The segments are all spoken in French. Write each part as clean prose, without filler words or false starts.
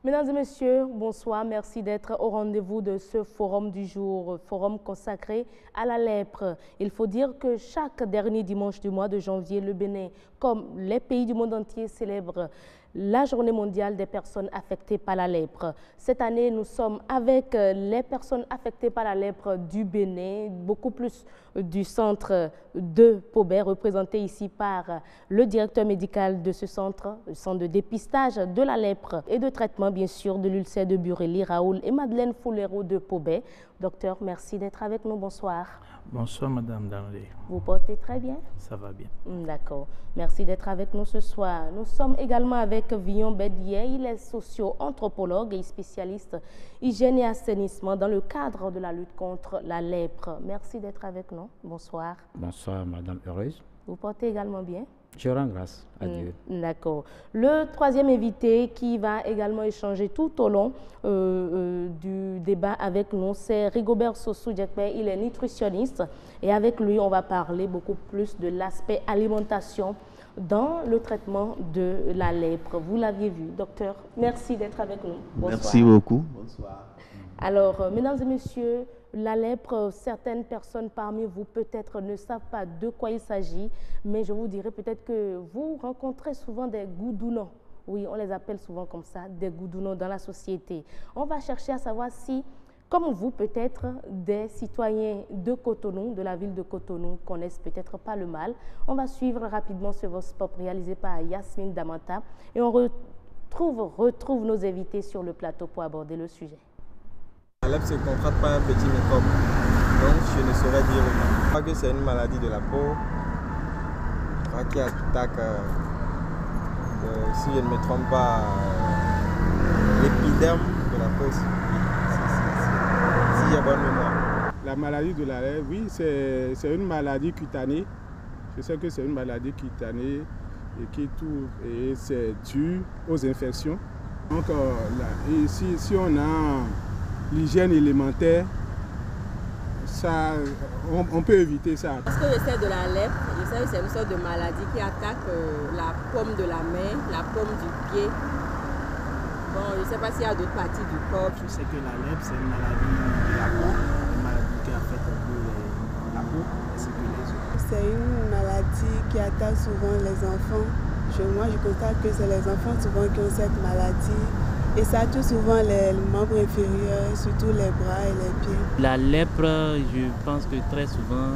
Mesdames et messieurs, bonsoir. Merci d'être au rendez-vous de ce forum du jour, forum consacré à la lèpre. Il faut dire que chaque dernier dimanche du mois de janvier, le Bénin, comme les pays du monde entier, célèbre la journée mondiale des personnes affectées par la lèpre. Cette année, nous sommes avec les personnes affectées par la lèpre du Bénin, beaucoup plus du centre de Pobet, représenté ici par le directeur médical de ce centre, le centre de dépistage de la lèpre et de traitement, bien sûr, de l'ulcère de Bureli, Raoul et Madeleine Foulero de Pobet. Docteur, merci d'être avec nous. Bonsoir. Bonsoir, Madame Danlé. Vous portez très bien? Ça va bien. D'accord. Merci d'être avec nous ce soir. Nous sommes également avec Villon Bédier. Il est socio-anthropologue et spécialiste hygiène et assainissement dans le cadre de la lutte contre la lèpre. Merci d'être avec nous. Bonsoir. Bonsoir, Madame Heureuse. Vous portez également bien? Je rends grâce à Dieu. D'accord. Le troisième invité qui va également échanger tout au long du débat avec nous, c'est Rigobert Sossou-Djekpe. Il est nutritionniste et avec lui, on va parler beaucoup plus de l'aspect alimentation dans le traitement de la lèpre. Vous l'aviez vu, docteur. Merci d'être avec nous. Bonsoir. Merci beaucoup. Bonsoir. Alors, mesdames et messieurs, la lèpre, certaines personnes parmi vous peut-être ne savent pas de quoi il s'agit, mais je vous dirais peut-être que vous rencontrez souvent des goudounons. Oui, on les appelle souvent comme ça, des goudounons dans la société. On va chercher à savoir si, comme vous peut-être, des citoyens de Cotonou, de la ville de Cotonou, connaissent peut-être pas le mal. On va suivre rapidement ce Vox-Pop réalisé par Yasmine Damanta et on retrouve nos invités sur le plateau pour aborder le sujet. La lèpre ne se contracte pas un petit microbe, donc je ne saurais dire le nom. Je crois que c'est une maladie de la peau, je crois qui attaque, si je ne me trompe pas, l'épiderme de la peau, si j'ai bonne mémoire. La maladie de la lèpre, oui, c'est une maladie cutanée. Je sais que c'est une maladie cutanée et c'est dû aux infections. Donc, si on a l'hygiène élémentaire, ça, on peut éviter ça. Parce que je sais de la lèpre, je sais que c'est une sorte de maladie qui attaque la paume de la main, la paume du pied. Bon, je ne sais pas s'il y a d'autres parties du corps. Je sais que la lèpre, c'est une maladie de la peau, une maladie qui affecte un peu la peau ainsi que les os. C'est une maladie qui attaque souvent les enfants. Moi, je constate que c'est les enfants souvent qui ont cette maladie. Et ça touche souvent les membres inférieurs, surtout les bras et les pieds. La lèpre, je pense que très souvent,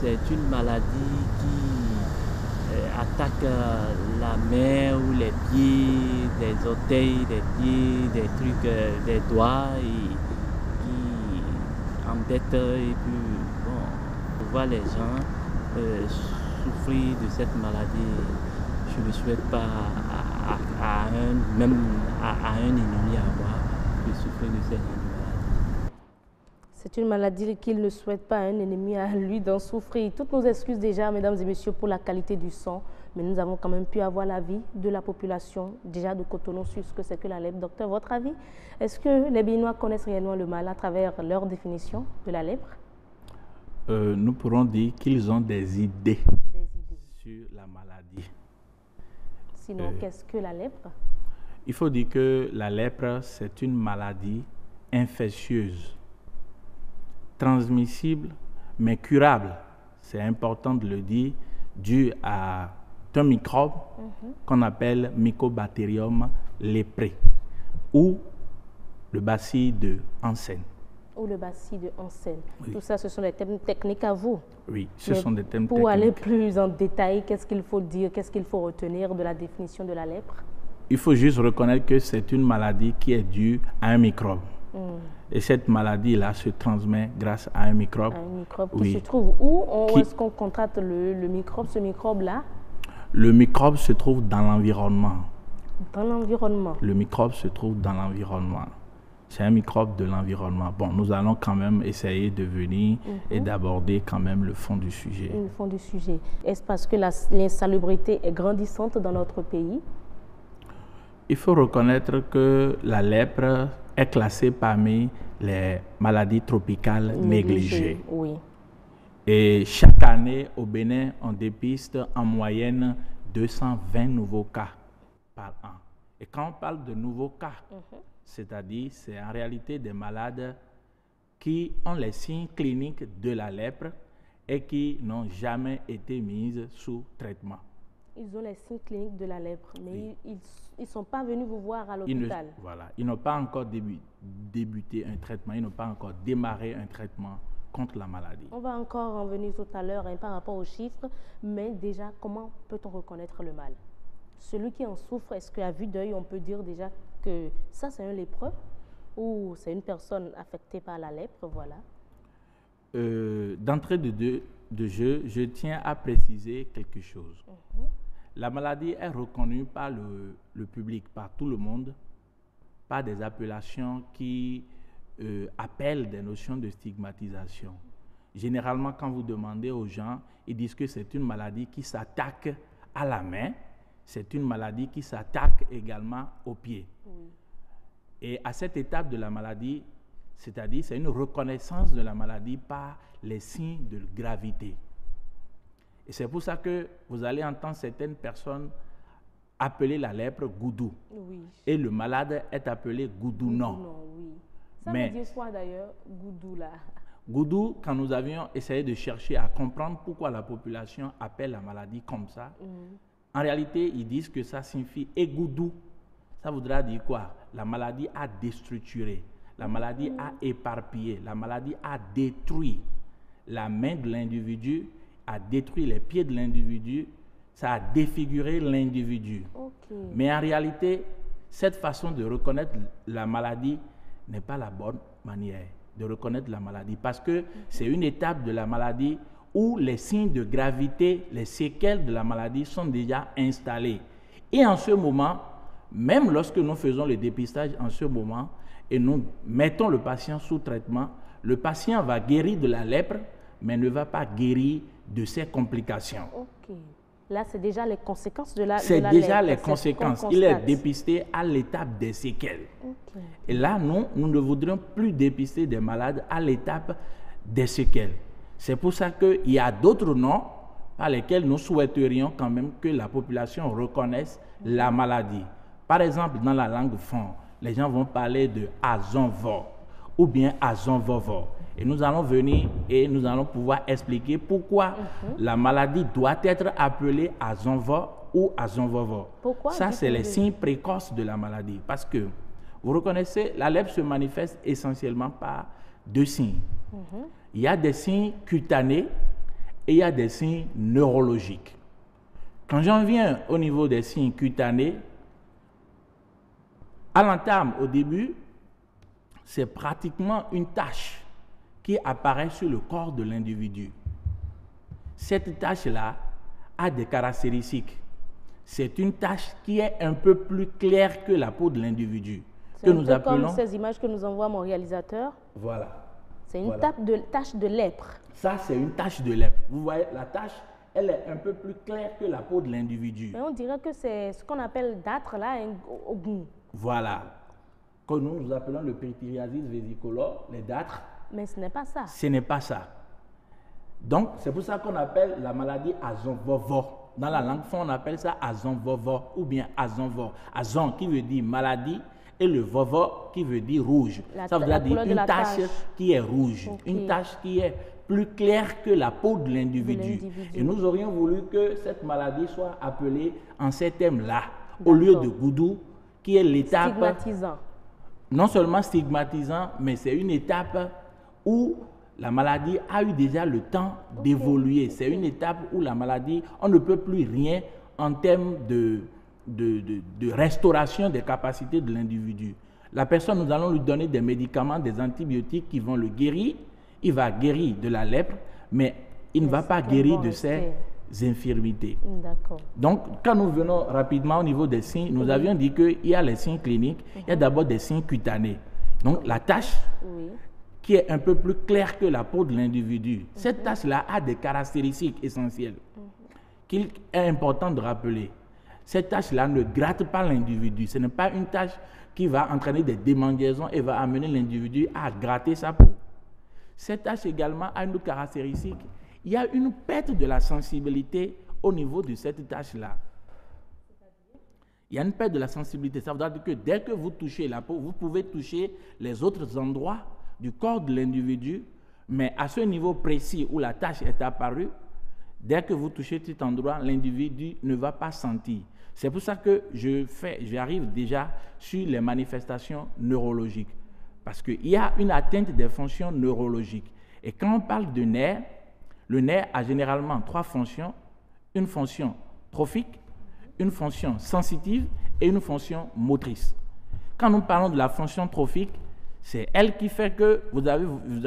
c'est une maladie qui attaque la main ou les pieds, des orteils, des pieds, des trucs, des doigts, et qui embête. Et puis, bon, on voit les gens souffrir de cette maladie. Je ne souhaite pas même à un ennemi à avoir de souffrir de cette maladie. C'est une maladie qu'il ne souhaite pas à un ennemi à lui d'en souffrir. Toutes nos excuses déjà, mesdames et messieurs, pour la qualité du son, mais nous avons quand même pu avoir l'avis de la population déjà de Cotonou sur ce que c'est que la lèpre. Docteur, votre avis? Est-ce que les Béninois connaissent réellement le mal à travers leur définition de la lèpre? Nous pourrons dire qu'ils ont des idées sur la maladie. Sinon, qu'est-ce que la lèpre? Il faut dire que la lèpre, c'est une maladie infectieuse, transmissible, mais curable. C'est important de le dire, dû à un microbe qu'on appelle Mycobacterium leprae ou le bacille de Hansen. Ou le bacille de Hansen. Oui. Tout ça, ce sont des thèmes techniques à vous. Oui, ce sont des thèmes techniques. Pour aller plus en détail, qu'est-ce qu'il faut dire, qu'est-ce qu'il faut retenir de la définition de la lèpre? Il faut juste reconnaître que c'est une maladie qui est due à un microbe. Et cette maladie-là se transmet grâce à un microbe. Un microbe oui. Qui se trouve où? Où est-ce qu'on contracte le microbe, ce microbe-là? Le microbe se trouve dans l'environnement. Dans l'environnement? Le microbe se trouve dans l'environnement. C'est un microbe de l'environnement. Bon, nous allons quand même essayer de venir et d'aborder quand même le fond du sujet. Le fond du sujet. Est-ce parce que l'insalubrité est grandissante dans notre pays? Il faut reconnaître que la lèpre est classée parmi les maladies tropicales négligées. Oui. Et chaque année, au Bénin, on dépiste en moyenne 220 nouveaux cas par an. Et quand on parle de nouveaux cas, c'est-à-dire c'est en réalité des malades qui ont les signes cliniques de la lèpre et qui n'ont jamais été mis sous traitement. Ils ont les signes cliniques de la lèpre, mais ils ne sont pas venus vous voir à l'hôpital. Voilà, ils n'ont pas encore débuté un traitement, ils n'ont pas encore démarré un traitement contre la maladie. On va encore en venir tout à l'heure par rapport aux chiffres, mais déjà, comment peut-on reconnaître le mal? Celui qui en souffre, est-ce qu'à vue d'œil, on peut dire déjà que ça, c'est un lépreux ou c'est une personne affectée par la lèpre, voilà? D'entrée de jeu, je tiens à préciser quelque chose. La maladie est reconnue par le public, par tout le monde, par des appellations qui appellent des notions de stigmatisation. Généralement, quand vous demandez aux gens, ils disent que c'est une maladie qui s'attaque à la main, c'est une maladie qui s'attaque également aux pieds. Et à cette étape de la maladie, c'est-à-dire c'est une reconnaissance de la maladie par les signes de gravité. Et c'est pour ça que vous allez entendre certaines personnes appeler la lèpre goudou. Et le malade est appelé goudounon. Ça veut dire quoi d'ailleurs, goudou là? Goudou, quand nous avions essayé de chercher à comprendre pourquoi la population appelle la maladie comme ça, en réalité, ils disent que ça signifie égoudou. Ça voudra dire quoi? La maladie a déstructuré, la maladie a éparpillé, la maladie a détruit la main de l'individu, a détruit les pieds de l'individu, ça a défiguré l'individu. Mais en réalité, cette façon de reconnaître la maladie n'est pas la bonne manière de reconnaître la maladie, parce que c'est une étape de la maladie où les signes de gravité, les séquelles de la maladie sont déjà installés. Et en ce moment, même lorsque nous faisons le dépistage en ce moment et nous mettons le patient sous traitement, le patient va guérir de la lèpre, mais ne va pas guérir de ses complications. Là, c'est déjà les conséquences de la lèpre. C'est déjà les conséquences. Il est dépisté à l'étape des séquelles. Et là, nous ne voudrions plus dépister des malades à l'étape des séquelles. C'est pour ça qu'il y a d'autres noms par lesquels nous souhaiterions quand même que la population reconnaisse la maladie. Par exemple, dans la langue fon, les gens vont parler de azonvo ou bien azonvovo. Et nous allons venir et nous allons pouvoir expliquer pourquoi la maladie doit être appelée azonvo ou azonvovo. Ça, c'est les signes précoces de la maladie. Parce que, vous reconnaissez, la lèpre se manifeste essentiellement par deux signes. Il y a des signes cutanés et il y a des signes neurologiques. Quand j'en viens au niveau des signes cutanés, à l'entame, au début, c'est pratiquement une tache qui apparaît sur le corps de l'individu. Cette tache-là a des caractéristiques. C'est une tache qui est un peu plus claire que la peau de l'individu. C'est un peu comme ces images que nous envoie mon réalisateur. Voilà. C'est une tache de lèpre. Ça, c'est une tache de lèpre. Vous voyez, la tache, elle est un peu plus claire que la peau de l'individu. Mais on dirait que c'est ce qu'on appelle d'âtre, là, au goût. Voilà. Que nous appelons le pityriasis vésicolore, les dartres. Mais ce n'est pas ça. Ce n'est pas ça. Donc, c'est pour ça qu'on appelle la maladie azonvovo. Dans la langue fon, on appelle ça azonvovo ou bien azonvo. Azon qui veut dire maladie et le vovo qui veut dire rouge. Ça veut dire une tache qui est rouge, une tache qui est plus claire que la peau de l'individu. Et nous aurions voulu que cette maladie soit appelée en ces termes-là, au lieu de goudou, qui est l'étape... Stigmatisant. Non seulement stigmatisant, mais c'est une étape où la maladie a eu déjà le temps d'évoluer. C'est une étape où la maladie, on ne peut plus rien en termes de restauration des capacités de l'individu. La personne, nous allons lui donner des médicaments, des antibiotiques qui vont le guérir. Il va guérir de la lèpre, mais il ne va pas guérir de ses infirmités. Donc, quand nous venons rapidement au niveau des signes, nous avions dit qu'il y a les signes cliniques, il y a d'abord des signes cutanés. Donc, la tache qui est un peu plus claire que la peau de l'individu. Cette tache-là a des caractéristiques essentielles qu'il est important de rappeler. Cette tache-là ne gratte pas l'individu. Ce n'est pas une tache qui va entraîner des démangeaisons et va amener l'individu à gratter sa peau. Cette tache également a une autre caractéristique. Il y a une perte de la sensibilité au niveau de cette tache-là. Il y a une perte de la sensibilité. Ça veut dire que dès que vous touchez la peau, vous pouvez toucher les autres endroits du corps de l'individu, mais à ce niveau précis où la tache est apparue, dès que vous touchez cet endroit, l'individu ne va pas sentir. C'est pour ça que j'arrive déjà sur les manifestations neurologiques. Parce qu'il y a une atteinte des fonctions neurologiques. Et quand on parle de nerf, le nerf a généralement 3 fonctions. Une fonction trophique, une fonction sensitive et une fonction motrice. Quand nous parlons de la fonction trophique, c'est elle qui fait que vous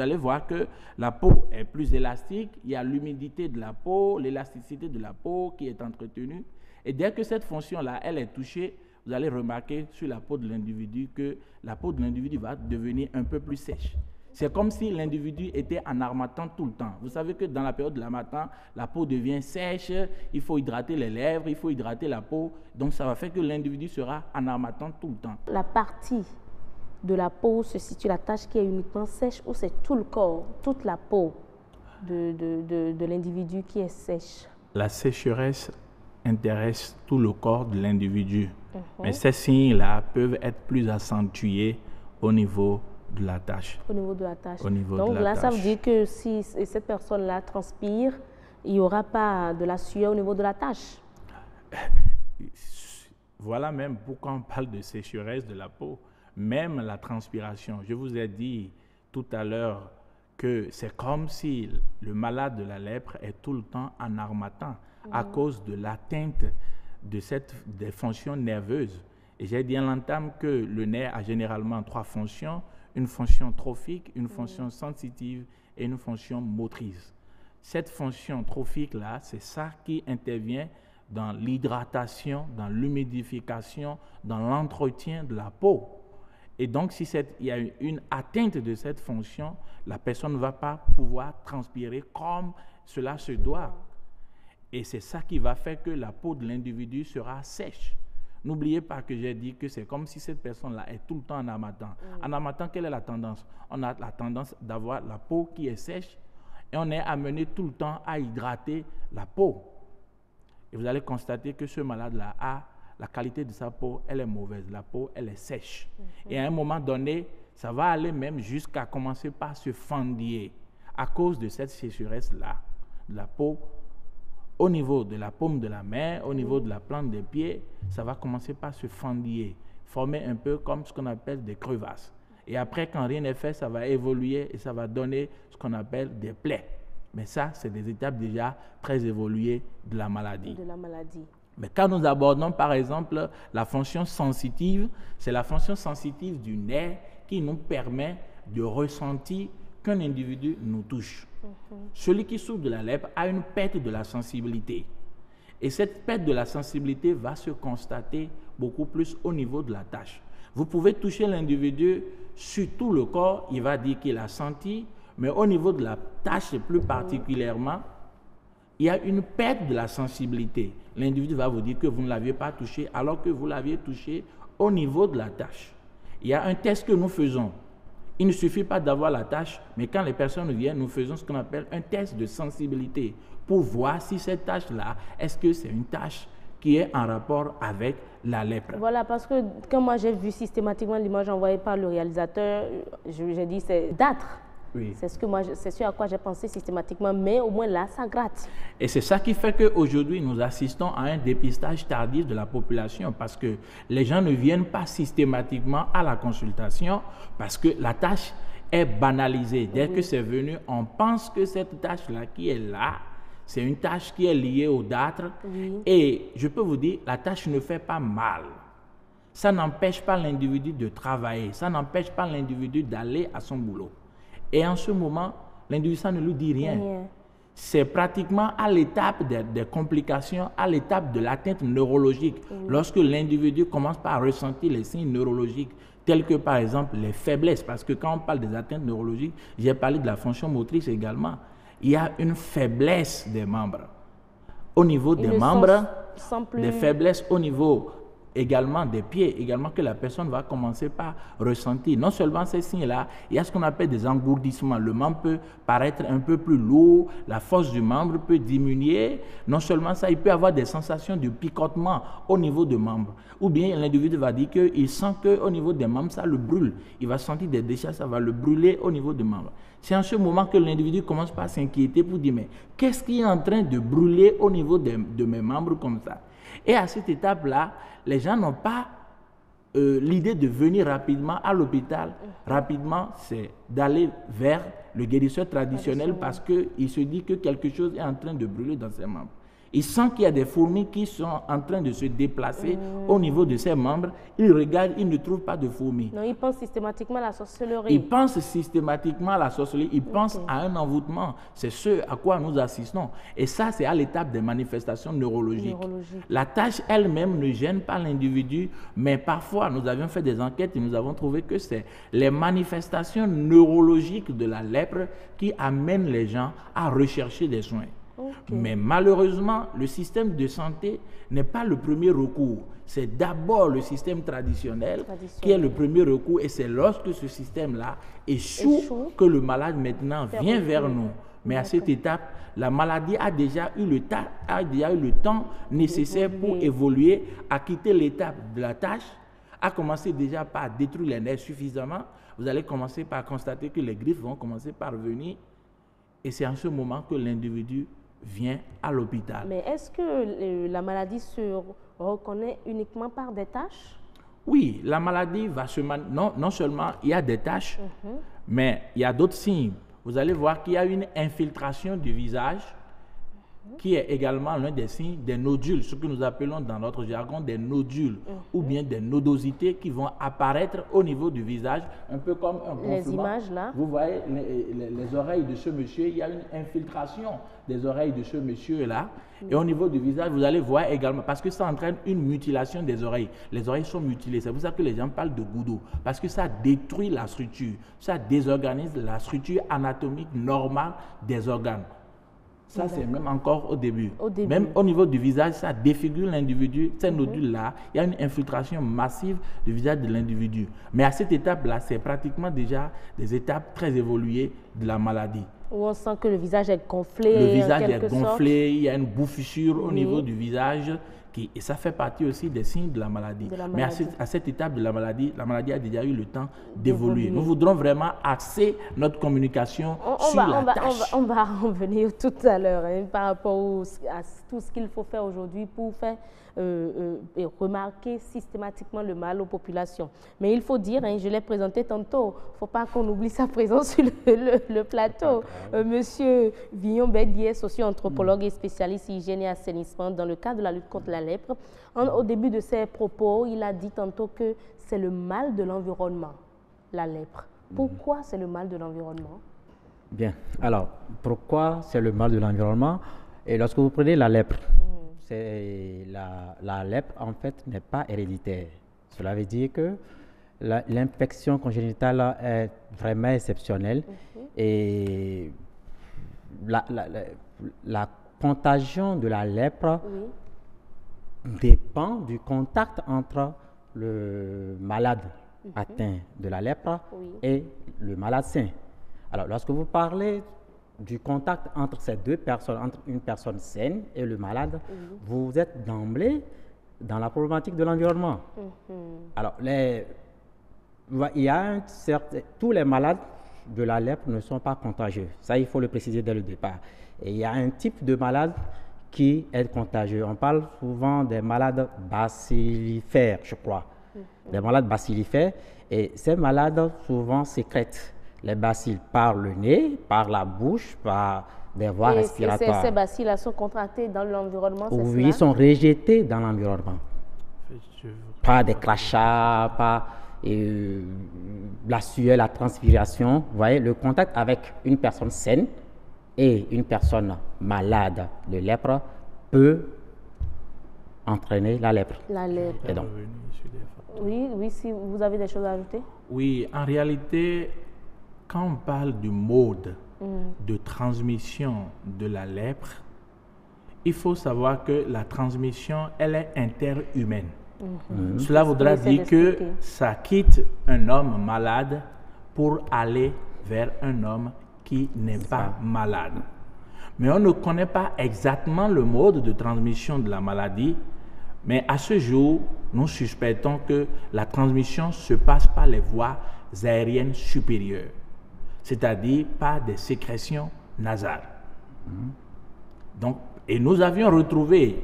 allez voir que la peau est plus élastique, il y a l'humidité de la peau, l'élasticité de la peau qui est entretenue. Et dès que cette fonction-là, elle est touchée, vous allez remarquer sur la peau de l'individu que la peau de l'individu va devenir un peu plus sèche. C'est comme si l'individu était en harmattan tout le temps. Vous savez que dans la période de l'harmattan, la peau devient sèche, il faut hydrater les lèvres, il faut hydrater la peau. Donc ça va faire que l'individu sera en harmattan tout le temps. La partie de la peau se situe la tache qui est uniquement sèche ou c'est tout le corps, toute la peau de l'individu qui est sèche? La sécheresse intéresse tout le corps de l'individu. Mais ces signes-là peuvent être plus accentués au niveau de la tache. Au niveau de la tache. Donc là, ça veut dire que si cette personne-là transpire, il n'y aura pas de la sueur au niveau de la tache. Voilà même pourquoi on parle de sécheresse de la peau. Même la transpiration. Je vous ai dit tout à l'heure que c'est comme si le malade de la lèpre est tout le temps en harmattan à cause de l'atteinte des fonctions nerveuses. Et j'ai dit à l'entame que le nerf a généralement 3 fonctions, une fonction trophique, une fonction sensitive et une fonction motrice. Cette fonction trophique-là, c'est ça qui intervient dans l'hydratation, dans l'humidification, dans l'entretien de la peau. Et donc, si il y a une atteinte de cette fonction, la personne ne va pas pouvoir transpirer comme cela se doit. Et c'est ça qui va faire que la peau de l'individu sera sèche. N'oubliez pas que j'ai dit que c'est comme si cette personne-là est tout le temps en harmattan. En harmattan, quelle est la tendance? On a la tendance d'avoir la peau qui est sèche et on est amené tout le temps à hydrater la peau. Et vous allez constater que ce malade-là la qualité de sa peau, elle est mauvaise. La peau, elle est sèche. Et à un moment donné, ça va aller même jusqu'à commencer par se fendiller à cause de cette sécheresse-là de la peau. Au niveau de la paume de la main, au niveau de la plante des pieds, ça va commencer par se fendiller, former un peu comme ce qu'on appelle des crevasses. Et après, quand rien n'est fait, ça va évoluer et ça va donner ce qu'on appelle des plaies. Mais ça, c'est des étapes déjà très évoluées de la maladie. Mais quand nous abordons, par exemple, la fonction sensitive, c'est la fonction sensitive du nerf qui nous permet de ressentir qu'un individu nous touche. Celui qui souffre de la lèpre a une perte de la sensibilité. Et cette perte de la sensibilité va se constater beaucoup plus au niveau de la tache. Vous pouvez toucher l'individu sur tout le corps, il va dire qu'il a senti, mais au niveau de la tache plus particulièrement, il y a une perte de la sensibilité. L'individu va vous dire que vous ne l'aviez pas touché alors que vous l'aviez touché au niveau de la tache. Il y a un test que nous faisons. Il ne suffit pas d'avoir la tache, mais quand les personnes viennent, nous faisons ce qu'on appelle un test de sensibilité pour voir si cette tache-là, est-ce que c'est une tache qui est en rapport avec la lèpre. Voilà, parce que quand moi j'ai vu systématiquement l'image envoyée par le réalisateur, j'ai dit c'est d'âtre. Oui. C'est ce à quoi j'ai pensé systématiquement, mais au moins là, ça gratte. Et c'est ça qui fait qu'aujourd'hui, nous assistons à un dépistage tardif de la population parce que les gens ne viennent pas systématiquement à la consultation parce que la tâche est banalisée. Dès que c'est venu, on pense que cette tâche-là qui est là, c'est une tâche qui est liée au dartre. Et je peux vous dire, la tâche ne fait pas mal. Ça n'empêche pas l'individu de travailler, ça n'empêche pas l'individu d'aller à son boulot. Et en ce moment, l'individu, ça ne lui dit rien. C'est pratiquement à l'étape des complications, à l'étape de l'atteinte neurologique. Lorsque l'individu commence par ressentir les signes neurologiques, tels que par exemple les faiblesses, parce que quand on parle des atteintes neurologiques, j'ai parlé de la fonction motrice également, il y a une faiblesse des membres. Au niveau des membres, des faiblesses au niveau également des pieds, également que la personne va commencer par ressentir. Non seulement ces signes-là, il y a ce qu'on appelle des engourdissements. Le membre peut paraître un peu plus lourd, la force du membre peut diminuer. Non seulement ça, il peut avoir des sensations de picotement au niveau du membre. Ou bien l'individu va dire qu'il sent qu'au niveau des membres, ça le brûle. Il va sentir des déchets, ça va le brûler au niveau du membre. C'est en ce moment que l'individu commence par s'inquiéter pour dire, mais qu'est-ce qui est en train de brûler au niveau de mes membres comme ça? Et à cette étape-là, les gens n'ont pas l'idée de venir rapidement à l'hôpital. Rapidement, c'est d'aller vers le guérisseur traditionnel parce qu'il se dit que quelque chose est en train de brûler dans ses membres. Il sent qu'il y a des fourmis qui sont en train de se déplacer au niveau de ses membres. Il regarde, il ne trouve pas de fourmis. Non, il pense systématiquement à la sorcellerie. Il pense systématiquement à la sorcellerie. Il pense à un envoûtement. C'est ce à quoi nous assistons. Et ça, c'est à l'étape des manifestations neurologiques. La tâche elle-même ne gêne pas l'individu, mais parfois, nous avions fait des enquêtes et nous avons trouvé que c'est les manifestations neurologiques de la lèpre qui amènent les gens à rechercher des soins. Mais malheureusement, le système de santé n'est pas le premier recours. C'est d'abord le système traditionnel qui est le premier recours et c'est lorsque ce système-là échoue que le malade maintenant vient vers nous. Mais à cette étape, la maladie a déjà eu le temps nécessaire pour évoluer, à quitter l'étape de la tâche, à commencer déjà par détruire les nerfs suffisamment. Vous allez commencer par constater que les griffes vont commencer par venir et c'est en ce moment que l'individu vient à l'hôpital. Mais est-ce que la maladie se reconnaît uniquement par des taches? Oui, la maladie va se... Non seulement il y a des taches, mais il y a d'autres signes. Vous allez voir qu'il y a une infiltration du visage qui est également l'un des signes des nodules, ce que nous appelons dans notre jargon des nodules, ou bien des nodosités qui vont apparaître au niveau du visage, un peu comme un gonflement. Les images là. Vous voyez les oreilles de ce monsieur, il y a une infiltration des oreilles de ce monsieur-là, et au niveau du visage, vous allez voir également, parce que ça entraîne une mutilation des oreilles. Les oreilles sont mutilées, c'est pour ça que les gens parlent de goudo, parce que ça détruit la structure, ça désorganise la structure anatomique normale des organes. Ça, c'est même encore au début. Même au niveau du visage, ça défigure l'individu. Ces nodules-là, il y a une infiltration massive du visage de l'individu. Mais à cette étape-là, c'est pratiquement déjà des étapes très évoluées de la maladie. Où on sent que le visage est gonflé. Le visage est gonflé, il y a une bouffissure au niveau du visage. Et ça fait partie aussi des signes de la maladie. Mais à cette étape de la maladie a déjà eu le temps d'évoluer. Nous voudrons vraiment axer notre communication sur la tâche. On va revenir tout à l'heure par rapport à tout ce qu'il faut faire aujourd'hui pour faire remarquer systématiquement le mal aux populations. Mais il faut dire, je l'ai présenté tantôt, il ne faut pas qu'on oublie sa présence sur le plateau. Monsieur Villon Bédier, socio-anthropologue et spécialiste hygiène et assainissement dans le cadre de la lutte contre la lèpre. Au début de ses propos, il a dit tantôt que c'est le mal de l'environnement, la lèpre. Pourquoi c'est le mal de l'environnement? Bien, alors, pourquoi c'est le mal de l'environnement? Et lorsque vous prenez la lèpre, la lèpre, en fait, n'est pas héréditaire. Cela veut dire que l'infection congénitale est vraiment exceptionnelle et la contagion de la lèpre dépend du contact entre le malade atteint de la lèpre et le malade sain. Alors, lorsque vous parlez du contact entre ces deux personnes, entre une personne saine et le malade, vous êtes d'emblée dans la problématique de l'environnement. Alors, il y a tous les malades de la lèpre ne sont pas contagieux. Ça, il faut le préciser dès le départ. Et il y a un type de malade qui est contagieux. On parle souvent des malades bacillifères, je crois. Des malades bacillifères. Et ces malades, souvent, sécrètent les bacilles par le nez, par la bouche, par des voies respiratoires. Ces bacilles sont contractés dans l'environnement, c'est oui, ils sont rejetés dans l'environnement. Par des crachats, par la sueur, la transpiration. Vous voyez, le contact avec une personne saine et une personne malade de lèpre peut entraîner la lèpre. La lèpre. Et donc, oui, si vous avez des choses à ajouter. Oui, en réalité, quand on parle du mode de transmission de la lèpre, il faut savoir que la transmission, elle est interhumaine. Cela voudra dire que ça quitte un homme malade pour aller vers un homme qui n'est pas malade. Mais on ne connaît pas exactement le mode de transmission de la maladie, mais à ce jour, nous suspectons que la transmission se passe par les voies aériennes supérieures, c'est-à-dire par des sécrétions nasales. Donc, et nous avions retrouvé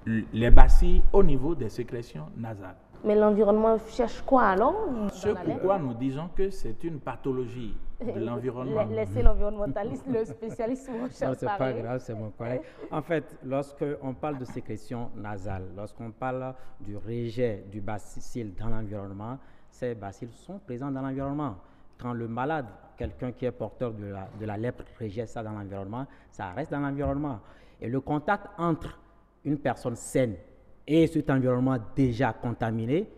les bacilles au niveau des sécrétions nasales. Mais l'environnement cherche quoi alors? Ce pourquoi nous disons que c'est une pathologie de l'environnement. Laissez l'environnementaliste, le spécialiste, mon cher. Non, c'est pas grave, c'est mon collègue. En fait, lorsqu'on parle de sécrétion nasale, lorsqu'on parle du rejet du bacille dans l'environnement, ces bacilles sont présents dans l'environnement. Quand le malade, quelqu'un qui est porteur de la lèpre, rejette ça dans l'environnement, ça reste dans l'environnement. Et le contact entre une personne saine et cet environnement déjà contaminé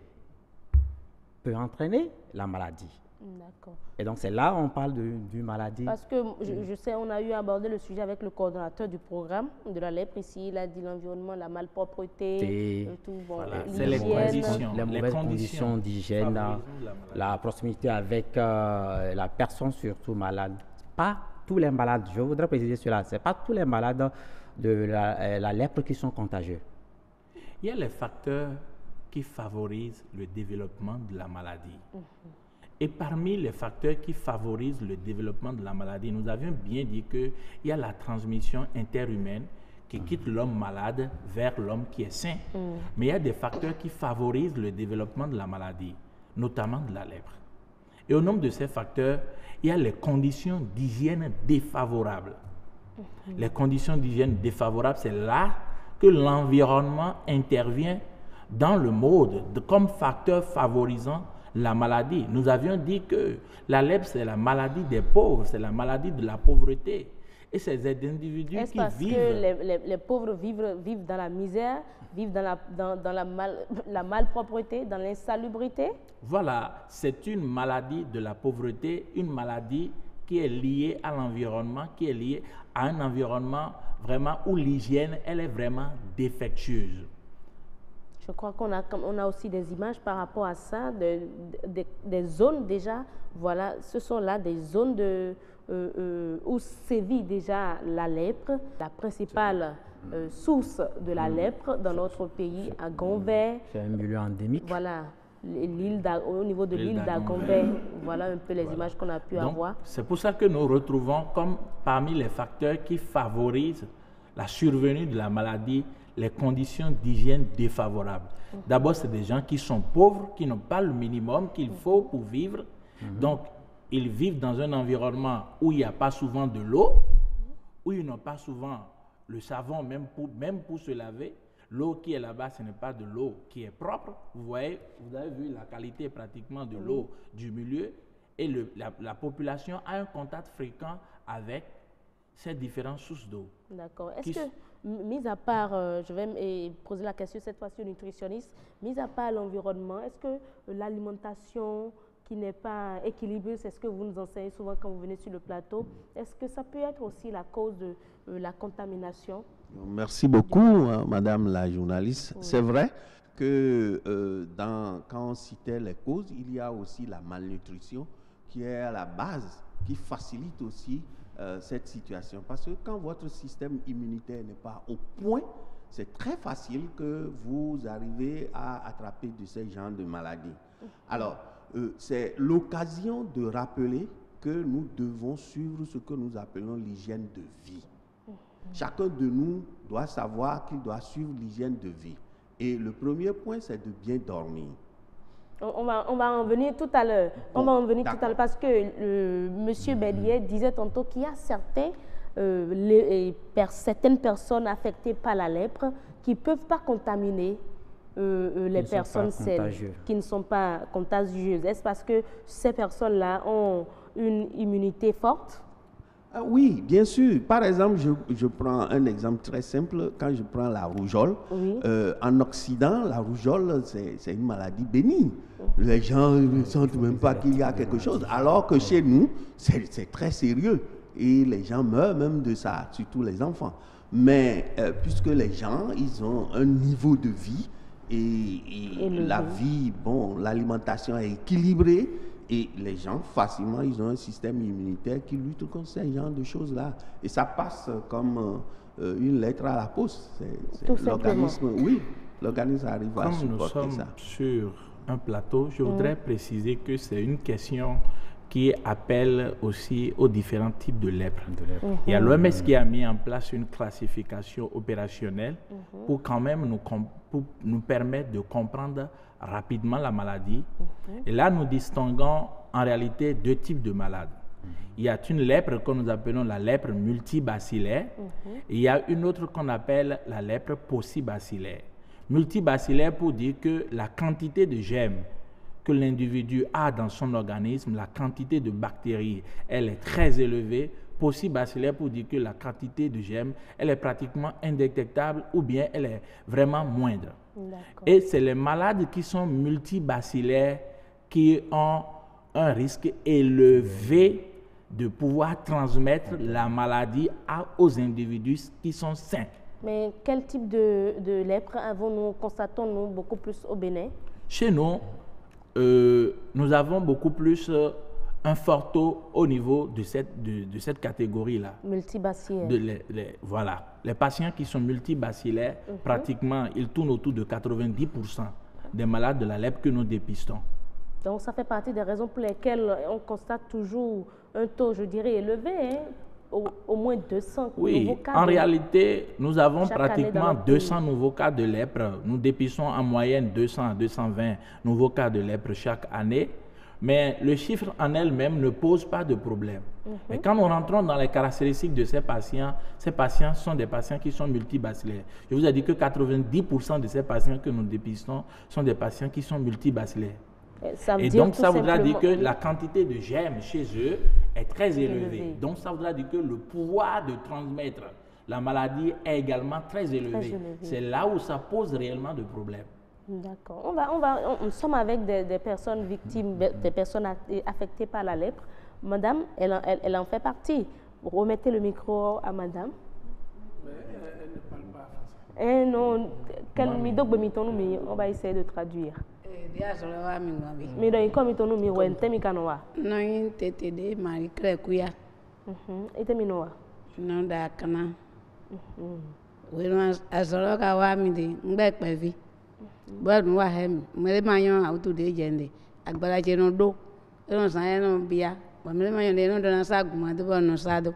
peut entraîner la maladie. D'accord. Et donc c'est là on parle d'une maladie. Parce que je sais, on a eu abordé le sujet avec le coordonnateur du programme de la lèpre ici. Il a dit l'environnement, la malpropreté, tout. Bon, voilà, c'est les mauvaises conditions d'hygiène, la proximité avec la personne surtout malade. Pas tous les malades, je voudrais préciser cela, ce n'est pas tous les malades de la lèpre qui sont contagieux. Il y a les facteurs qui favorisent le développement de la maladie. Et parmi les facteurs qui favorisent le développement de la maladie, nous avions bien dit qu'il y a la transmission interhumaine qui quitte l'homme malade vers l'homme qui est sain. Mais il y a des facteurs qui favorisent le développement de la maladie, notamment de la lèpre. Et au nombre de ces facteurs, il y a les conditions d'hygiène défavorables. Les conditions d'hygiène défavorables, c'est là que l'environnement intervient dans le mode comme facteur favorisant la maladie. Nous avions dit que la lèpre, c'est la maladie des pauvres, c'est la maladie de la pauvreté. Et ces individus qui vivent... Est-ce parce que les pauvres vivent dans la misère, vivent dans la malpropreté, dans l'insalubrité? Voilà, c'est une maladie de la pauvreté, une maladie qui est liée à l'environnement, qui est liée à un environnement vraiment où l'hygiène, elle est vraiment défectueuse. Je crois qu'on a aussi des images par rapport à ça, des zones déjà, voilà, ce sont là des zones où sévit déjà la lèpre, la principale source de la lèpre dans notre pays, à Gonvey. C'est un milieu endémique. Voilà, au niveau de l'île d'Agonvey, voilà un peu les images qu'on a pu avoir. C'est pour ça que nous retrouvons comme parmi les facteurs qui favorisent la survenue de la maladie, les conditions d'hygiène défavorables. D'abord, c'est des gens qui sont pauvres, qui n'ont pas le minimum qu'il faut pour vivre. Donc, ils vivent dans un environnement où il n'y a pas souvent de l'eau, où ils n'ont pas souvent le savon même pour se laver. L'eau qui est là-bas, ce n'est pas de l'eau qui est propre. Vous voyez, vous avez vu la qualité pratiquement de l'eau du milieu. Et la population a un contact fréquent avec ces différentes sources d'eau. D'accord. Est-ce que, mis à part, je vais poser la question cette fois-ci au nutritionniste, mis à part l'environnement, est-ce que l'alimentation qui n'est pas équilibrée, c'est ce que vous nous enseignez souvent quand vous venez sur le plateau, est-ce que ça peut être aussi la cause de la contamination? Merci beaucoup, Madame la journaliste. Oui. C'est vrai que quand on citait les causes, il y a aussi la malnutrition qui est à la base, qui facilite aussi cette situation. Parce que quand votre système immunitaire n'est pas au point, c'est très facile que vous arrivez à attraper de ces genres de maladies. Alors, c'est l'occasion de rappeler que nous devons suivre ce que nous appelons l'hygiène de vie. Chacun de nous doit savoir qu'il doit suivre l'hygiène de vie. Et le premier point, c'est de bien dormir. On va en venir tout à l'heure. On va en venir tout à l'heure parce que M. Bellier disait tantôt qu'il y a certaines personnes affectées par la lèpre qui ne peuvent pas contaminer les personnes saines, qui ne sont pas contagieuses. Est-ce parce que ces personnes-là ont une immunité forte? Oui, bien sûr. Par exemple, je prends un exemple très simple. Quand je prends la rougeole, en Occident, la rougeole, c'est une maladie bénigne. Les gens ne sentent même pas qu'il y a quelque chose. Alors que chez nous, c'est très sérieux. Et les gens meurent même de ça, surtout les enfants. Mais puisque les gens, ils ont un niveau de vie et la vie, bon, l'alimentation est équilibrée et les gens facilement, ils ont un système immunitaire qui lutte contre ce genre de choses-là. Et ça passe comme une lettre à la poste. L'organisme, oui, l'organisme arrive à supporter ça. Comme nous sommes sur un plateau, je voudrais préciser que c'est une question qui appelle aussi aux différents types de lèpre. Il y a l'OMS qui a mis en place une classification opérationnelle pour quand même nous permettre de comprendre rapidement la maladie. Et là, nous distinguons en réalité deux types de malades. Il y a une lèpre que nous appelons la lèpre multibacillaire et il y a une autre qu'on appelle la lèpre paucibacillaire. Multibacillaire pour dire que la quantité de germes que l'individu a dans son organisme, la quantité de bactéries, elle est très élevée. Paucibacillaire pour dire que la quantité de germes, elle est pratiquement indétectable ou bien elle est vraiment moindre. Et c'est les malades qui sont multibacillaires qui ont un risque élevé de pouvoir transmettre la maladie aux individus qui sont sains. Mais quel type de lèpre constatons-nous beaucoup plus au Bénin? Chez nous, nous avons beaucoup plus un fort taux au niveau de cette catégorie-là. Multibacillaire. Voilà. Les patients qui sont multibacillaires, pratiquement, ils tournent autour de 90% des malades de la lèpre que nous dépistons. Donc, ça fait partie des raisons pour lesquelles on constate toujours un taux, je dirais, élevé, hein? Au moins 200 nouveaux cas. En réalité, nous avons pratiquement 200 nouveaux cas de lèpre. Nous dépistons en moyenne 200 à 220 nouveaux cas de lèpre chaque année. Mais le chiffre en elle-même ne pose pas de problème. Mais quand nous rentrons dans les caractéristiques de ces patients sont des patients qui sont multibacillaires. Je vous ai dit que 90% de ces patients que nous dépistons sont des patients qui sont multibacillaires. Et donc, ça voudra dire que la quantité de germes chez eux est très élevée. Donc, ça voudra dire que le pouvoir de transmettre la maladie est également très élevé. C'est là où ça pose réellement de problèmes. D'accord. Nous sommes avec des personnes victimes, des personnes affectées par la lèpre. Madame, elle en fait partie. Remettez le micro à madame. Mais elle ne parle pas français. On va essayer de traduire. Bọ́ọ̀lù wà hẹ́mi mẹ́lẹ́ máa yan àwùjọ dé jẹ́ndé àgbàlajẹ́ náà dó ẹ̀rọ sàn ẹ̀ náà bíyà bọ̀ mẹ́lẹ́ máa yan dé ẹ̀rọ dáná ságùn máa débọ̀ ọ̀nà sáadó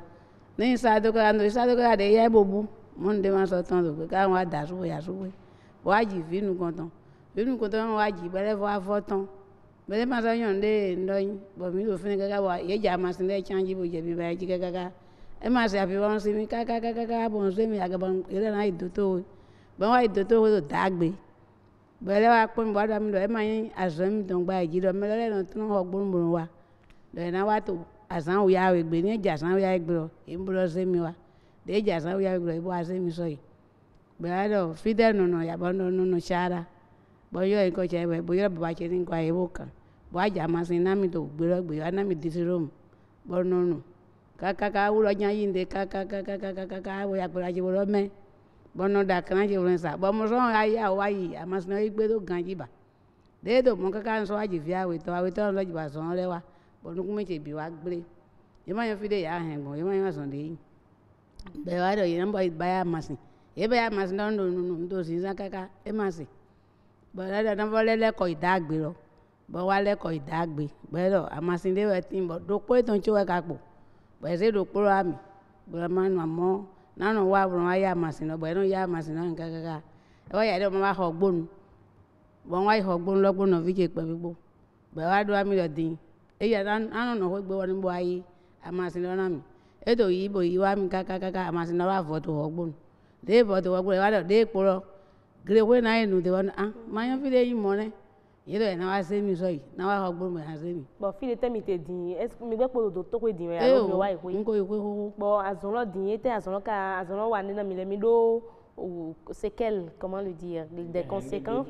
lẹ́yìn sáadó kára dé yẹ́ bòbú mọ́nu dé máa sọ tán lò pé káwọn á dà sówó yà sówó wọ́n á jì fínú kan tán wọ́n á jì bẹ́lẹ́ fọ́ afọ́ tán mẹ́lẹ́ máa sọ yan dé ńdọ́yìn bọ̀ mí lò fínú kẹ́kẹ́ bọ̀ yẹ́jà máa sin lẹ́ chanji bò jẹ̀bi báyìí jí kẹ́kẹ́ ẹ máa ṣe àfihàn sí mi kákákáká bọ̀ ń sẹ́mi àgàbọ̀ eré náà ìdótó bọ́n wá ìdótó wọ́n tó dàgbé bẹ́ẹ̀ wá pọ́n mi wá dá mi lọ ẹ máa yín àzọ́ mi tó ń gba ìjì lọ mẹ́lẹ́lẹ́ náà tó ń wọ gbóngbóng wa lọ́yìn náà wá tó àzán òyà àwẹ̀gbẹ̀ ní ẹ̀jẹ̀ àzán òyà ẹgbẹ̀ lọ èyí ń bọ́ lọ sẹ́mi wa dé ẹ̀jẹ̀ àzán òyà ẹgbẹ̀ lọ ìbò àsẹ́mi sọ yìí bẹ́ẹ̀ lọ fídẹ́ nùnà yàbọ̀ nùnà sára bọ́yọ̀ ẹ̀kọ́ ṣe ẹ̀bẹ̀ bọ́yọ̀ bàbá ṣe ní nǹkan àyẹ̀wò kan bọ́ àjà máa sin náà mi tó gbérọ́ gbé wa náà mi di sí róòmù bọ́ nùnù kákáká wúlọ́ nyá yín dé kákákákákáká wọ́n yàgbọ́ra ṣe wọ́n mẹ́ bọ́nà dàkàrà ṣe wọ́n sà bọ́mọ sọ́wọ́n ayé àwọ̀ ayé àmàsìnà ìgbé tó gan jìbà déédò mọ́ káká ń sọ wájì fi àwètọ́ ọ̀nà lọ́jìbà sọ̀rọ̀ lẹ́wà bọ́nùkún méjì bí wá gbé yìí máa yan fídé yà á hẹ̀ gbọ̀n yìí máa yan sàn dé yìí bẹ́ẹ̀ wá dọ̀ yìí nà ń bọ̀ ìbáyà àmàsìn yìí bẹ́ẹ̀ àmàsìn náà ń dò nùnù ń tòsí sàn káká ẹ̀ máa sìn bọ́ọ̀ lẹ́dọ̀ lẹ́lẹ́kọ̀ọ́ ìdágbé lọ bọ́ọ̀ wá lẹ́kọ̀ọ́ ìdágbé bẹ́ẹ̀ lọ àmàsìn dé wẹ̀ tí ń bọ̀ dòpó ètò ìṣó wẹ̀ kápò bẹ́ẹ̀ sí dòpó rọ àmì bọ́ọ̀ máa nù àmọ́ nánà wà bọ̀rọ̀ wá yá àmàsìn lọ bọ̀ọ̀ yá àmàsìn náà nǹkan kankan ẹ wá yà dé ọmọ wa họ gbónu bọ̀ọ̀ wá họ gbónu lọ́gbónu náà fíjì pẹ̀ gbogbo bọ̀ọ̀ wá dúró àmì lọ dín èyí nánà náà gbé wọn níbo ayé àmàsìn lọ́nà mi ètò yìí bò yìí wá mi kákákáká àmàsìn náà wà fọ́tò họ gbónu dé fọ́tò họ gbónu ẹ wá dọ̀ dé kpọ̀rọ̀ gírèwé náà yẹn nù dé wọn máa yẹn fílẹ̀ yìí mọ́ yìí lọ yẹn náà wá sẹ́mi sọ yìí náà wá họ gbónu mọ̀ yẹn sẹ́mi. bọ̀ fílẹ̀ tẹ́mi tẹ dín mi gbẹ́ pọ̀ tó pé dín rẹ̀ àlọ́ mi wá ìwé. n kò ìwé hóhó. bọ̀ àzọ̀rọ̀ dín yé tẹ́ àzọ̀rọ̀ wà nínú mi lẹ́mi ló séquelles comment le dire des conséquences.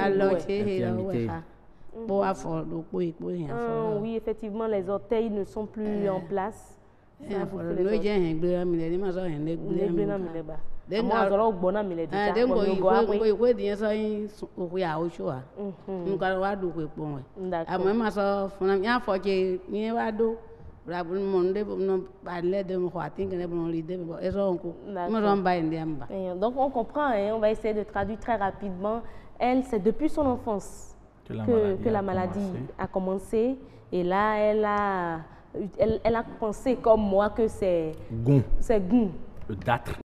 alors c'est ouais ça. Pour avoir le pot et pour rien. Oui, effectivement, les orteils ne sont plus en place. Donc on comprend, hein, on va essayer de traduire très rapidement. Elle, c'est depuis son enfance que la maladie a commencé. Et là, elle a pensé comme moi que c'est Goût. Le Dâtre.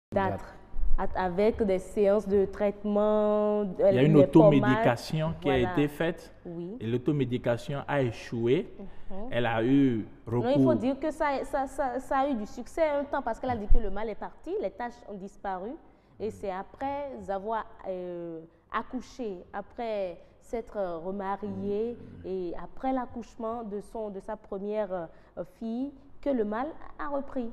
Avec des séances de traitement. Il y a une automédication qui a été faite. Oui. Et l'automédication a échoué. Elle a eu recours. Non, il faut dire que ça a eu du succès un temps parce qu'elle a dit que le mal est parti, les taches ont disparu. Et c'est après avoir accouché, après s'être remariée et après l'accouchement de sa première fille que le mal a repris.